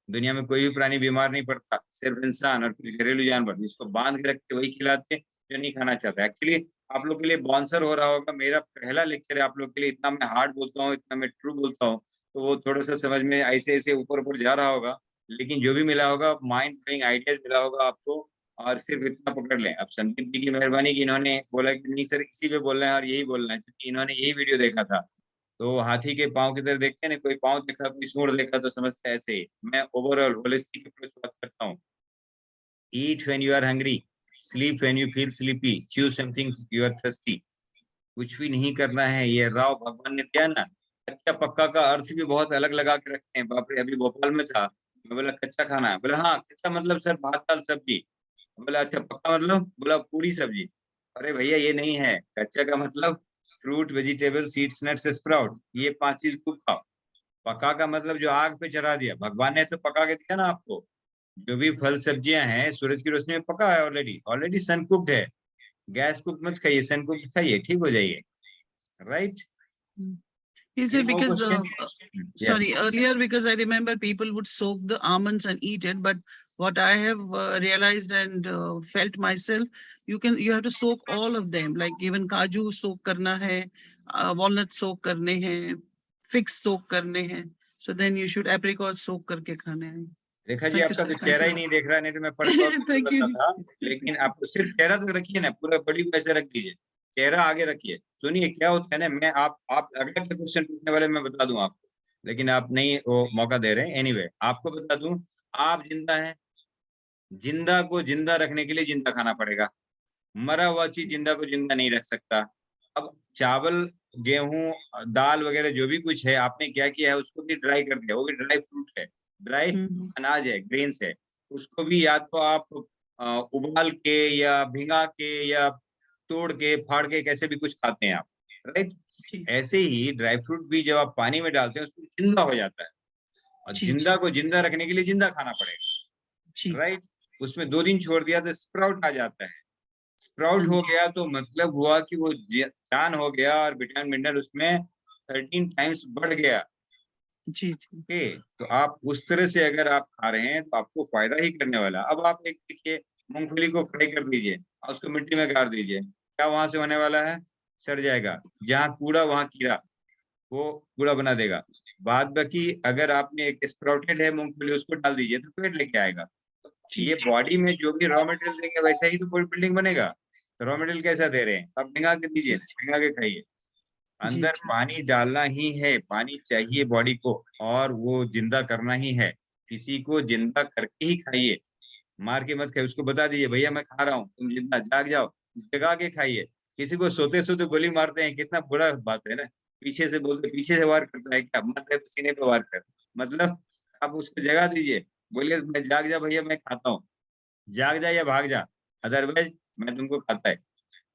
F: दुनिया में कोई भी प्राणी बीमार नहीं पड़ता, सिर्फ इंसान और कुछ घरेलू जानवर, जिसको बांध के रखते वही खिलाते जो नहीं खाना चाहता। एक्चुअली आप लोग के लिए बॉन्सर हो रहा होगा, मेरा पहला लेक्चर है आप लोग के लिए, इतना मैं हार्ड बोलता हूँ, इतना मैं ट्रू बोलता हूँ, तो वो थोड़ा सा समझ में ऐसे ऐसे ऊपर ऊपर जा रहा होगा, लेकिन जो भी मिला होगा माइंड ब्लोइंग आइडियाज मिला होगा आपको। और सिर्फ इतना पकड़ लें। अब संदीप जी की मेहरबानी की इन्होंने बोला कि नहीं सर इसी पे बोलना है और यही बोलना है, क्योंकि इन्होंने यही वीडियो देखा था। तो हाथी के पांव की तरह देखते हैं ना, कोई पांव देखा कोई सूंड देखा तो समझते हैं, ऐसे ही मैं ओवरऑल होलिस्टिक अप्रोच बात करता हूँ। Eat when you are hungry, sleep when you feel sleepy, choose something you are thirsty. कुछ भी नहीं करना है, ये राव भगवान ने दिया ना। कच्चा पक्का का अर्थ भी बहुत अलग लगा के रखते हैं, बाप रे। अभी भोपाल में था, मैं बोला कच्चा खाना है, बोला हाँ कच्चा मतलब सर भात दाल सब्जी। बोला अच्छा पक्का मतलब? बोला पूरी सब्जी। अरे भैया ये नहीं है, कच्चा का मतलब fruit, vegetable, seeds, nuts, sprout, ये 5 चीज खूब खाओ। पका का मतलब जो आग पे चढ़ा दिया, भगवान ने तो पका के दिया ना आपको। जो भी फल सब्जियां हैं सूरज की रोशनी में पका है, ऑलरेडी ऑलरेडी सन कुक्ड है। गैस कुक मत खाइए, सन कुक खाइए, ठीक हो जाइए। Right?
C: Yes,
F: any
C: sir,
F: more
C: because
F: question?
C: sorry, earlier because I remember people would soak the almonds and eat it, but what I have realized and felt myself, you have to soak all of them, like even kaju soak karna hai, walnut soak करने हैं, figs soak करने हैं, so then you should apricot soak करके खाने हैं।
F: Rekha ji
C: Thank you,
F: आपका
C: sir.
F: तो
C: Thank
F: चेहरा
C: you.
F: ही नहीं देख रहा, नहीं तो मैं फटाफट
C: Thank you.
F: बताता था, लेकिन आप सिर्फ चेहरा तो रखिए ना, पूरा बॉडी को ऐसे रख दीजिए, चेहरा आगे रखिए। सुनिए क्या होता है ना, मैं आप अगला क्या क्वेश्चन पूछने वाले मैं बता दूं आपको, लेकिन आप नहीं वो मौका दे रहे हैं। एनीवे आपको बता दूं, आप जिंदा हैं, जिंदा को जिंदा रखने के लिए जिंदा खाना पड़ेगा, मरा हुआ चीज जिंदा को जिंदा नहीं रख सकता। अब चावल, गेहूं, दाल वगैरह जो भी कुछ है, आपने क्या किया है, उसको भी ड्राई कर दिया, वो भी ड्राई फ्रूट है, ड्राई अनाज है, ग्रेन्स है, उसको भी या तो आप उबाल के या भिंगा के या तोड़ के फाड़ के कैसे भी कुछ खाते हैं आप, राइट। ऐसे ही ड्राई फ्रूट भी जब आप पानी में डालते हैं उसको जिंदा हो जाता है, और जिंदा को जिंदा रखने के लिए जिंदा खाना पड़ेगा, राइट। उसमें 2 दिन छोड़ दिया तो स्प्राउट आ जाता है, स्प्राउट हो गया तो मतलब हुआ कि वो जान हो गया और विटामिन मिनरल उसमें 13 टाइम्स बढ़ गया।
C: जी
F: ओके, तो आप उस तरह से अगर आप खा रहे हैं तो आपको फायदा ही करने वाला। अब आप एक देखिए, मूंगफली को फ्राई कर दीजिए और उसको मिट्टी में गाड़ दीजिए, क्या वहां से होने वाला है, सड़ जाएगा, जहाँ कूड़ा वहां कीड़ा, वो कूड़ा बना देगा। बाद बाकी अगर आपने एक स्प्राउटेड है मूंगफली, उसको डाल दीजिए तो पेड़ लेके आएगा। ये बॉडी में जो भी रॉ मटेरियल देंगे वैसा ही तो कोई बिल्डिंग बनेगा। तो रॉ मटेरियल कैसा दे रहे हैं, आप भिंगा के दीजिए, भिंगा के खाइए। अंदर पानी डालना ही है, पानी चाहिए बॉडी को, और वो जिंदा करना ही है। किसी को जिंदा करके ही खाइए, मार के मत खाइए। उसको बता दीजिए भैया मैं खा रहा हूँ, तुम जिंदा जाग जाओ, जगा के खाइए। किसी को सोते सोते गोली मारते हैं, कितना बुरा बात है ना। पीछे से बोलते, पीछे से वार करता है, क्या मर रहे तो सीने पे वार कर, मतलब आप उसको जगा दीजिए, बोलिए मैं जाग जा भैया मैं खाता हूँ, जाग जा या भाग जा, अदरवाइज मैं तुमको खाता है।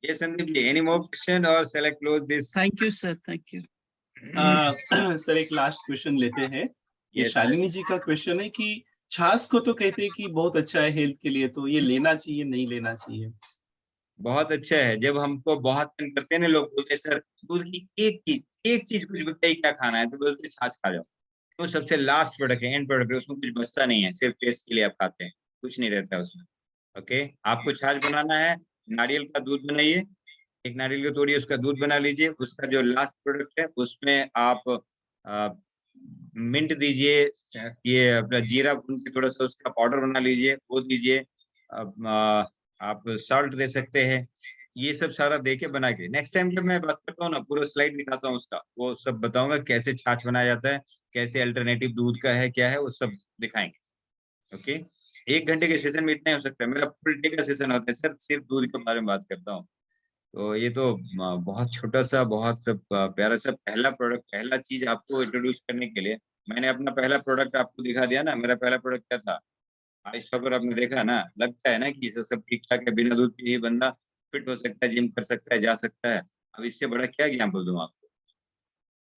F: ये Sandeep ji, any more question और shall I close this?
C: Thank you sir, thank you.
A: Sir एक लास्ट क्वेश्चन लेते हैं। ये
F: Yes,
A: शालिनी जी का क्वेश्चन है कि छाछ को तो कहते हैं कि बहुत अच्छा है हेल्थ के लिए, तो ये लेना चाहिए नहीं लेना चाहिए?
F: बहुत अच्छा है। जब हमको बहुत तंग करते हैं ना लोग, बोलते हैं सर दूध की एक चीज कुछ बताइए क्या खाना है, तो बोलते हैं छाछ खा जाओ। तो सबसे लास्ट प्रोडक्ट है, एंड प्रोडक्ट है, उसमें कुछ बचता नहीं है, सिर्फ टेस्ट के लिए आप खाते हैं, कुछ नहीं रहता है उसमें। ओके, आपको छाछ बनाना है, नारियल का दूध बनाइए, एक नारियल को तोड़िए, उसका दूध बना लीजिए, उसका जो लास्ट प्रोडक्ट है उसमें आप मिंट दीजिए, ये अपना जीरा भून के थोड़ा सा उसका पाउडर बना लीजिए, वो दीजिए। अब आप सॉल्ट दे सकते हैं, ये सब सारा दे के बना के, नेक्स्ट टाइम जब मैं बात करता हूँ ना, पूरा स्लाइड दिखाता हूँ उसका, वो सब बताऊंगा कैसे छाछ बनाया जाता है, कैसे अल्टरनेटिव दूध का है क्या है, वो सब दिखाएंगे। ओके, 1 घंटे के सेशन में इतना ही हो सकता है, मेरा फुल डे का सेशन होता है सर, सिर्फ दूध के बारे में बात करता हूँ। तो ये तो बहुत छोटा सा, बहुत प्यारा सा पहला प्रोडक्ट, पहला चीज आपको इंट्रोड्यूस करने के लिए मैंने अपना पहला प्रोडक्ट आपको दिखा दिया ना। मेरा पहला प्रोडक्ट क्या था, आइस पर आपने देखा ना, लगता है ना कि ये सब ठीक ठाक है, बिना दूध के ही बंदा फिट हो सकता है, जिम कर सकता है, जा सकता है। अब इससे बड़ा क्या एग्जाम्पल दूं आपको,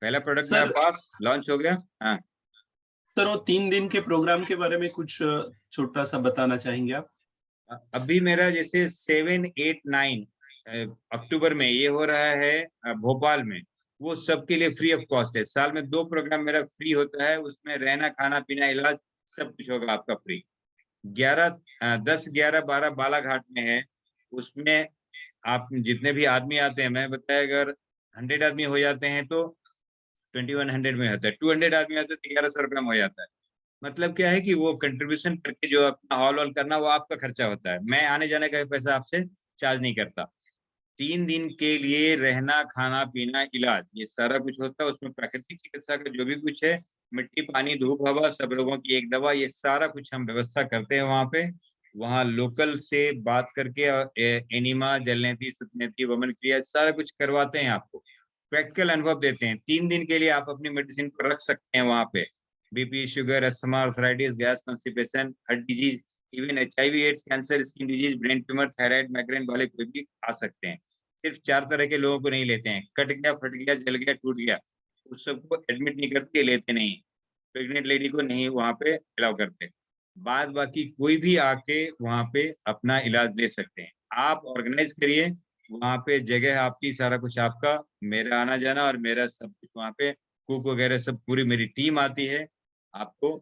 F: पहला प्रोडक्ट मेरे पास लॉन्च हो गया। हाँ
A: सर, वो 3 दिन के प्रोग्राम के बारे में कुछ छोटा सा बताना चाहेंगे आप?
F: अभी मेरा जैसे 7, 8, 9 अक्टूबर में ये हो रहा है भोपाल में, वो सबके लिए फ्री ऑफ कॉस्ट है। साल में 2 प्रोग्राम मेरा फ्री होता है, उसमें रहना खाना पीना इलाज सब कुछ होगा आपका फ्री। 10, 11, 12 बालाघाट में है, उसमें आप जितने भी आदमी आते हैं, मैं बताया अगर 100 आदमी हो जाते हैं तो 2100 में होता है, 200 आदमी आते हैं तो 1100 रुपये में हो जाता है। मतलब क्या है कि वो कंट्रीब्यूशन करके जो अपना हॉल वॉल करना, वो आपका खर्चा होता है, मैं आने जाने का पैसा आपसे चार्ज नहीं करता। 3 दिन के लिए रहना खाना पीना इलाज ये सारा कुछ होता है, उसमें प्राकृतिक चिकित्सा का जो भी कुछ है, मिट्टी पानी धूप हवा, सब रोगों की एक दवा, ये सारा कुछ हम व्यवस्था करते हैं वहाँ पे। वहाँ लोकल से बात करके एनिमा, जलनेती, सुतनेती, वमन क्रिया सारा कुछ करवाते हैं, आपको प्रैक्टिकल अनुभव देते हैं। 3 दिन के लिए आप अपनी मेडिसिन को रख सकते हैं वहाँ पे, BP, sugar, asthma, arthritis, gas, constipation, heart disease, even HIV, AIDS, cancer, skin disease, brain tumour, thyroid, migraine वाले कोई भी आ सकते हैं। सिर्फ 4 तरह के लोगों को नहीं लेते हैं, कट गया, फट गया, जल गया, टूट गया, उस सबको एडमिट नहीं करते, लेते नहीं। प्रेग्नेंट लेडी को नहीं वहाँ पे अलाउ करते। बाद बाकी कोई भी आके वहाँ पे अपना इलाज ले सकते हैं। आप ऑर्गेनाइज करिए, वहाँ पे जगह आपकी, सारा कुछ आपका, मेरा आना जाना और मेरा सब कुछ वहाँ पे, कुक वगैरह सब पूरी मेरी टीम आती है, आपको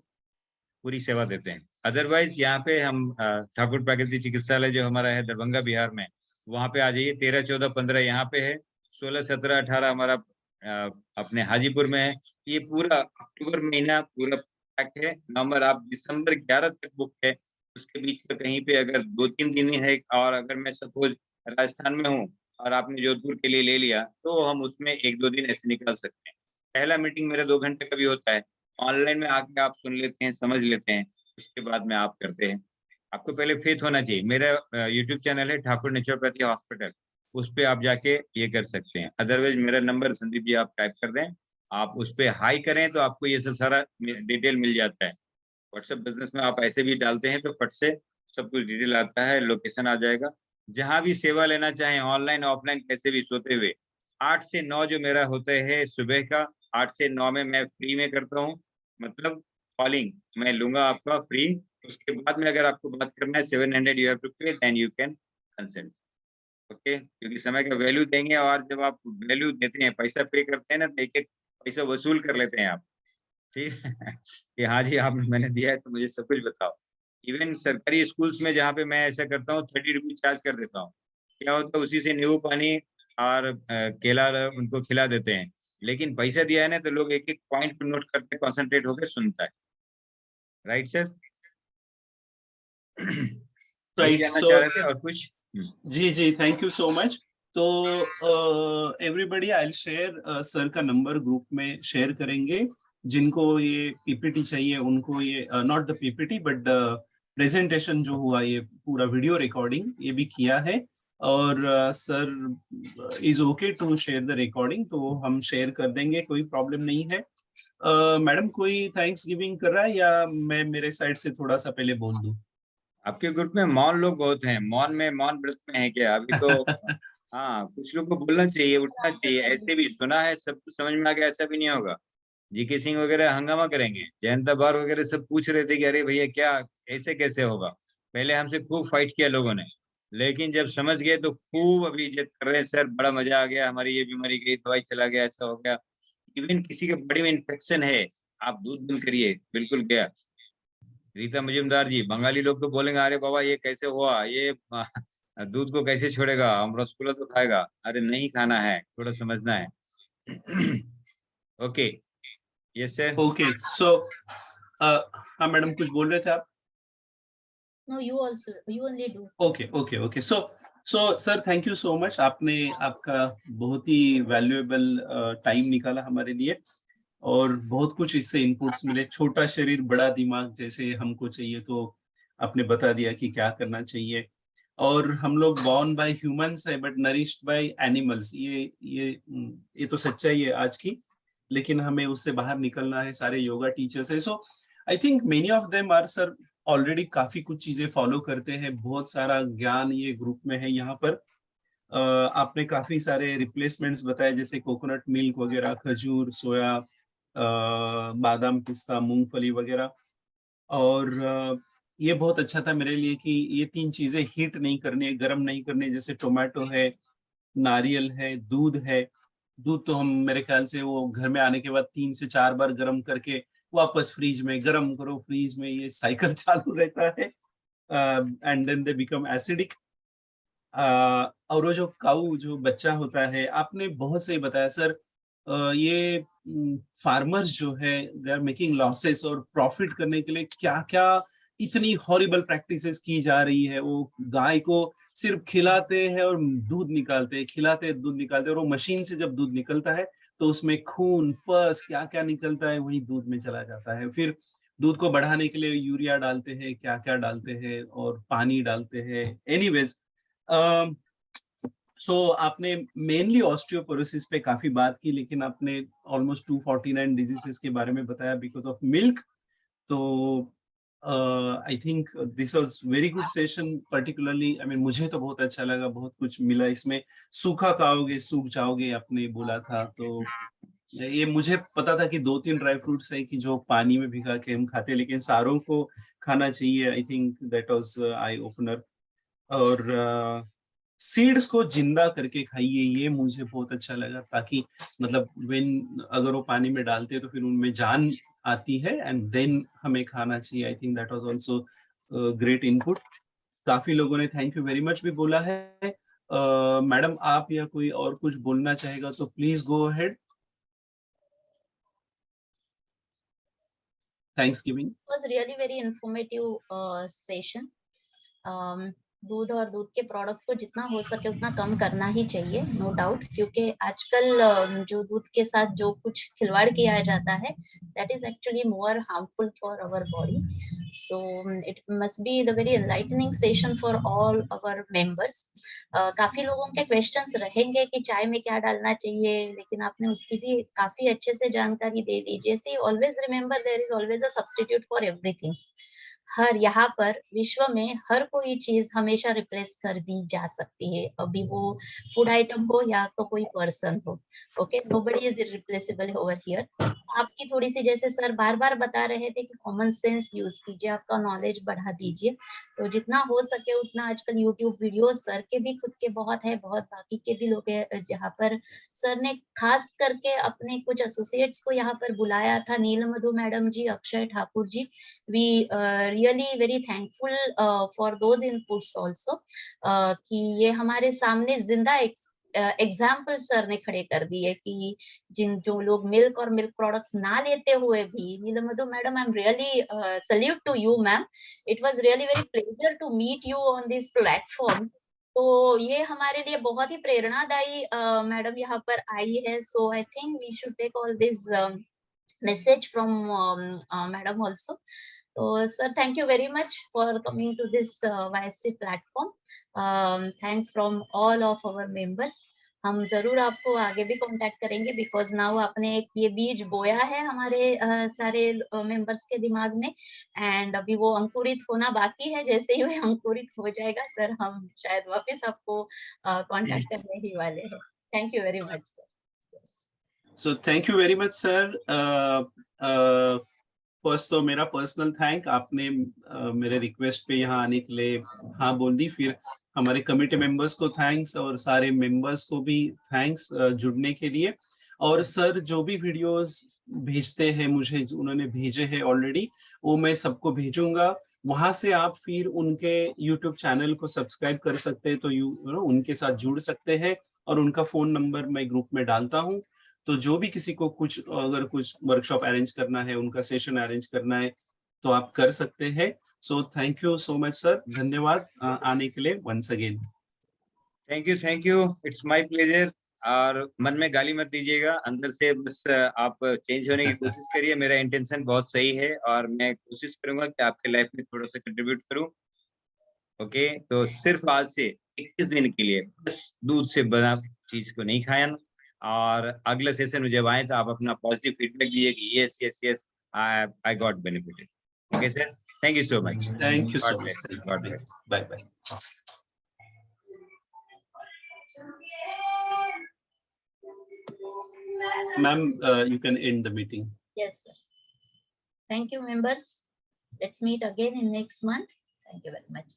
F: पूरी सेवा देते हैं। अदरवाइज यहाँ पे हम ठाकुर प्राकृतिक चिकित्सालय जो हमारा है दरभंगा बिहार में, वहाँ पे आ जाइए, 13, 14, 15 यहाँ पे है, 16, 17, 18 हमारा अपने हाजीपुर में है। ये पूरा अक्टूबर महीना पूरा पैक है। नवंबर आप दिसंबर 11 तक बुक है। उसके बीच में कहीं पे अगर 2-3 दिन है, और अगर मैं सपोज राजस्थान में हूँ और आपने जोधपुर के लिए ले लिया, तो हम उसमें 1-2 दिन ऐसे निकाल सकते हैं। पहला मीटिंग मेरा 2 घंटे का भी होता है। ऑनलाइन में आके आप सुन लेते हैं, समझ लेते हैं, उसके बाद में आप करते हैं। आपको पहले फेथ होना चाहिए। मेरा यूट्यूब चैनल है ठाकुर नेचुरोपैथी हॉस्पिटल, उस पे आप जाके ये कर सकते हैं। अदरवाइज मेरा नंबर संदीप जी आप टाइप कर दें, आप उस पे हाई करें तो आपको ये सब सारा डिटेल मिल जाता है। व्हाट्सएप बिजनेस में आप ऐसे भी डालते हैं तो फट से सब कुछ डिटेल आता है, लोकेशन आ जाएगा। जहां भी सेवा लेना चाहें, ऑनलाइन ऑफलाइन कैसे भी, सोते हुए 8 से 9 जो मेरा होता है सुबह का, 8 से 9 में मैं फ्री में करता हूँ। मतलब कॉलिंग मैं लूंगा आपका फ्री। उसके बाद में अगर आपको बात करना है 700 you have to pay, then you can consult. Okay, क्योंकि समय का वैल्यू देंगे, और जब आप वैल्यू देते हैं, पैसा पे करते हैं ना, तो एक एक पैसा वसूल कर लेते हैं आप। ठीक है कि हाँ जी आपने मैंने दिया है तो मुझे सब कुछ बताओ। इवन सरकारी स्कूल्स में जहाँ पे मैं ऐसा करता हूँ 30 रुपीज चार्ज कर देता हूँ। क्या होता है, उसी से नींबू पानी और केला उनको खिला देते हैं। लेकिन पैसा दिया है ना, तो लोग एक एक पॉइंट पे नोट करते, कॉन्सेंट्रेट होकर सुनता है। Right sir? यही
A: राइट,
F: जानना
A: सो
F: चाह रहे थे और कुछ?
A: जी जी, थैंक यू सो मच। तो everybody, I will share sir का नंबर ग्रुप में शेयर करेंगे। जिनको ये पीपीटी चाहिए उनको ये not the PPT but presentation जो हुआ, ये पूरा वीडियो रिकॉर्डिंग ये भी किया है, और sir is okay to share the recording, तो हम शेयर कर देंगे, कोई प्रॉब्लम नहीं है। मैडम कोई थैंक्स गिविंग कर रहा है या मैं मेरे साइड से थोड़ा सा पहले बोल दूं?
F: आपके ग्रुप में मौन लोग बहुत हैं। मौन व्रत में है क्या अभी तो? हाँ, कुछ लोग को बोलना चाहिए, उठना चाहिए। ऐसे भी सुना है, सब कुछ समझ में आ गया, ऐसा भी नहीं होगा। जीके सिंह वगैरह हंगामा करेंगे, जयंता बार वगैरह सब पूछ रहे थे कि अरे भैया क्या ऐसे कैसे होगा। पहले हमसे खूब फाइट किया लोगों ने, लेकिन जब समझ गए तो खूब अभी इज्जत कर रहे हैं। सर बड़ा मजा आ गया, हमारी ये बीमारी गई, दवाई चला गया, ऐसा हो गया। इवन किसी के बॉडी में इन्फेक्शन है, आप दूध बंद करिए, बिल्कुल गया। रीता मजुमदार जी, बंगाली लोग तो बोलेंगे अरे बाबा ये कैसे हुआ, ये दूध को कैसे छोड़ेगा, हम रसगुल्ला तो खाएगा। अरे नहीं खाना है, थोड़ा समझना है। Okay, yes sir.
A: ओके, सो हाँ मैडम कुछ बोल रहे थे आप?
B: No, you also, you only do.
A: Okay okay okay, so sir thank you so much. आपने आपका बहुत ही वैल्यूएबल टाइम निकाला हमारे लिए, और बहुत कुछ इससे इनपुट्स मिले। छोटा शरीर बड़ा दिमाग जैसे हमको चाहिए, तो आपने बता दिया कि क्या करना चाहिए। और हम लोग बॉर्न बाय ह्यूमंस है बट नरिश्ड बाय एनिमल्स, ये तो सच्चाई है आज की, लेकिन हमें उससे बाहर निकलना है। सारे योगा टीचर्स है, so I think many of them are sir already काफी कुछ चीजें फॉलो करते हैं। बहुत सारा ज्ञान ये ग्रुप में है यहाँ पर। आपने काफी सारे रिप्लेसमेंट्स बताए, जैसे कोकोनट मिल्क वगैरह, खजूर, सोया, बादाम, पिस्ता, मूंगफली वगैरह। और ये बहुत अच्छा था मेरे लिए कि ये 3 चीजें हीट नहीं करनी है, गर्म नहीं करनी है, जैसे टोमेटो है, नारियल है, दूध है। दूध तो हम मेरे ख्याल से वो घर में आने के बाद 3 से 4 बार गर्म करके वापस फ्रीज में गर्म करो, फ्रीज में, ये साइकिल चालू रहता है, and then they become acidic. और वो जो काऊ जो बच्चा होता है, आपने बहुत सही बताया सर। ये फार्मर्स जो है दे आर मेकिंग लॉसेस, और प्रॉफिट करने के लिए क्या क्या इतनी हॉरिबल प्रैक्टिसेस की जा रही है। वो गाय को सिर्फ खिलाते हैं और दूध निकालते हैं, खिलाते हैं दूध निकालते हैं, और वो मशीन से जब दूध निकलता है तो उसमें खून, पस, क्या क्या निकलता है वही दूध में चला जाता है। फिर दूध को बढ़ाने के लिए यूरिया डालते हैं, क्या क्या डालते हैं, और पानी डालते हैं। एनीवेज, सो आपने मेनली ऑस्टियोपोरोसिस पे काफी बात की, लेकिन आपने ऑलमोस्ट 249 डिजीजेस के बारे में बताया बिकॉज ऑफ मिल्क। तो I think this was very good session, particularly I mean मुझे तो बहुत अच्छा लगा, बहुत कुछ मिला इसमें। सूखा खाओगे सूख जाओगे आपने बोला था, तो ये मुझे पता था कि 2-3 ड्राई फ्रूट्स है कि जो पानी में भिगा के हम खाते हैं, लेकिन सारों को खाना चाहिए। I think that was eye opener. और सीड्स को जिंदा करके खाइए, ये मुझे बहुत अच्छा लगा, ताकि मतलब अगर वो पानी में डालते हैं तो फिर उनमें जान आती है, एंड देन हमें खाना चाहिए। I think that was also great input. काफी लोगों ने थैंक यू वेरी मच भी बोला है। मैडम आप या कोई और कुछ बोलना चाहेगा तो please go ahead. Thanksgiving.
B: was really very informative session. दूध और दूध के प्रोडक्ट्स को जितना हो सके उतना कम करना ही चाहिए, नो डाउट, क्योंकि आजकल जो दूध के साथ जो कुछ खिलवाड़ किया जाता है that is actually more harmful for our body. So it must be the very enlightening session for all our members. काफी लोगों के क्वेश्चंस रहेंगे कि चाय में क्या डालना चाहिए, लेकिन आपने उसकी भी काफी अच्छे से जानकारी दे दी. जैसे always remember there is always a substitute for everything. हर यहाँ पर विश्व में हर कोई चीज हमेशा रिप्लेस कर दी जा सकती है, अभी वो फूड आइटम हो या तो कोई पर्सन हो. Okay, nobody is irreplaceable over here. आपकी थोड़ी सी, जैसे सर बार बार बता रहे थे कि कॉमन सेंस यूज कीजिए, आपका नॉलेज बढ़ा दीजिए. तो जितना हो सके उतना, आजकल यूट्यूब वीडियोस सर के भी खुद के बहुत है, बहुत बाकी के भी लोग है, जहाँ पर सर ने खास करके अपने कुछ एसोसिएट्स को यहाँ पर बुलाया था, Neelmadhu madam ji, Akshay Thakur ji. We really very thankful for those inputs also, कि ये हमारे सामने जिंदा एग्जाम्पल सर ने खड़े कर दिए कि जो लोग मिल्क और मिल्क प्रोडक्ट्स ना लेते हुए भी, Neelmadhu madam, I am really salute to you ma'am. It was really very pleasure to meet you on this platform. तो ये हमारे लिए बहुत ही प्रेरणादायी मैडम यहाँ पर आई है. So I think we should take all this message from madam also. So sir, thank you very much for coming to this YSC platform. Thanks from all of our members. हम जरूर आपको आगे भी contact करेंगे, because now आपने एक ये बीज बोया है हमारे सारे मेंबर्स के दिमाग में, एंड अभी वो अंकुरित होना बाकी है. जैसे ही वो अंकुरित हो जाएगा सर, हम शायद वापस आपको कांटेक्ट करने ही वाले हैं. Thank you very much sir.
A: So thank you very much sir. First तो मेरा पर्सनल थैंक, आपने मेरे रिक्वेस्ट पे यहाँ आने के लिए हाँ बोल दी. फिर हमारे कमिटी मेंबर्स को थैंक्स, और सारे मेंबर्स को भी थैंक्स जुड़ने के लिए. और सर जो भी वीडियोस भेजते हैं मुझे, उन्होंने भेजे हैं ऑलरेडी, वो मैं सबको भेजूंगा. वहां से आप फिर उनके यूट्यूब चैनल को सब्सक्राइब कर सकते हैं, तो उनके साथ जुड़ सकते हैं. और उनका फोन नंबर मैं ग्रुप में डालता हूँ, तो जो भी किसी को कुछ, अगर कुछ वर्कशॉप अरेंज करना है, उनका सेशन अरेंज करना है, तो आप कर सकते हैं. So thank you so much sir, धन्यवाद आने के लिए once again.
F: Thank you. It's my pleasure. और मन में गाली मत दीजिएगा, अंदर से बस आप चेंज होने की कोशिश करिए. मेरा इंटेंशन बहुत सही है और मैं कोशिश करूंगा कि आपके लाइफ में थोड़ा सा कंट्रीब्यूट करूं. ओके, तो सिर्फ आज से 21 दिन के लिए बस दूध से बना चीज को नहीं खाया, और अगले सेशन में जब आए तो आप अपना पॉजिटिव फीडबैक दिए कि yes yes yes I got benefited. Okay sir, thank you so much.
A: Thank you so
F: God
A: much.
F: bless. God bless.
A: Bye bye. Ma'am, you can end the meeting.
B: Yes sir. Thank you members. Let's meet again in next month. Thank you very much.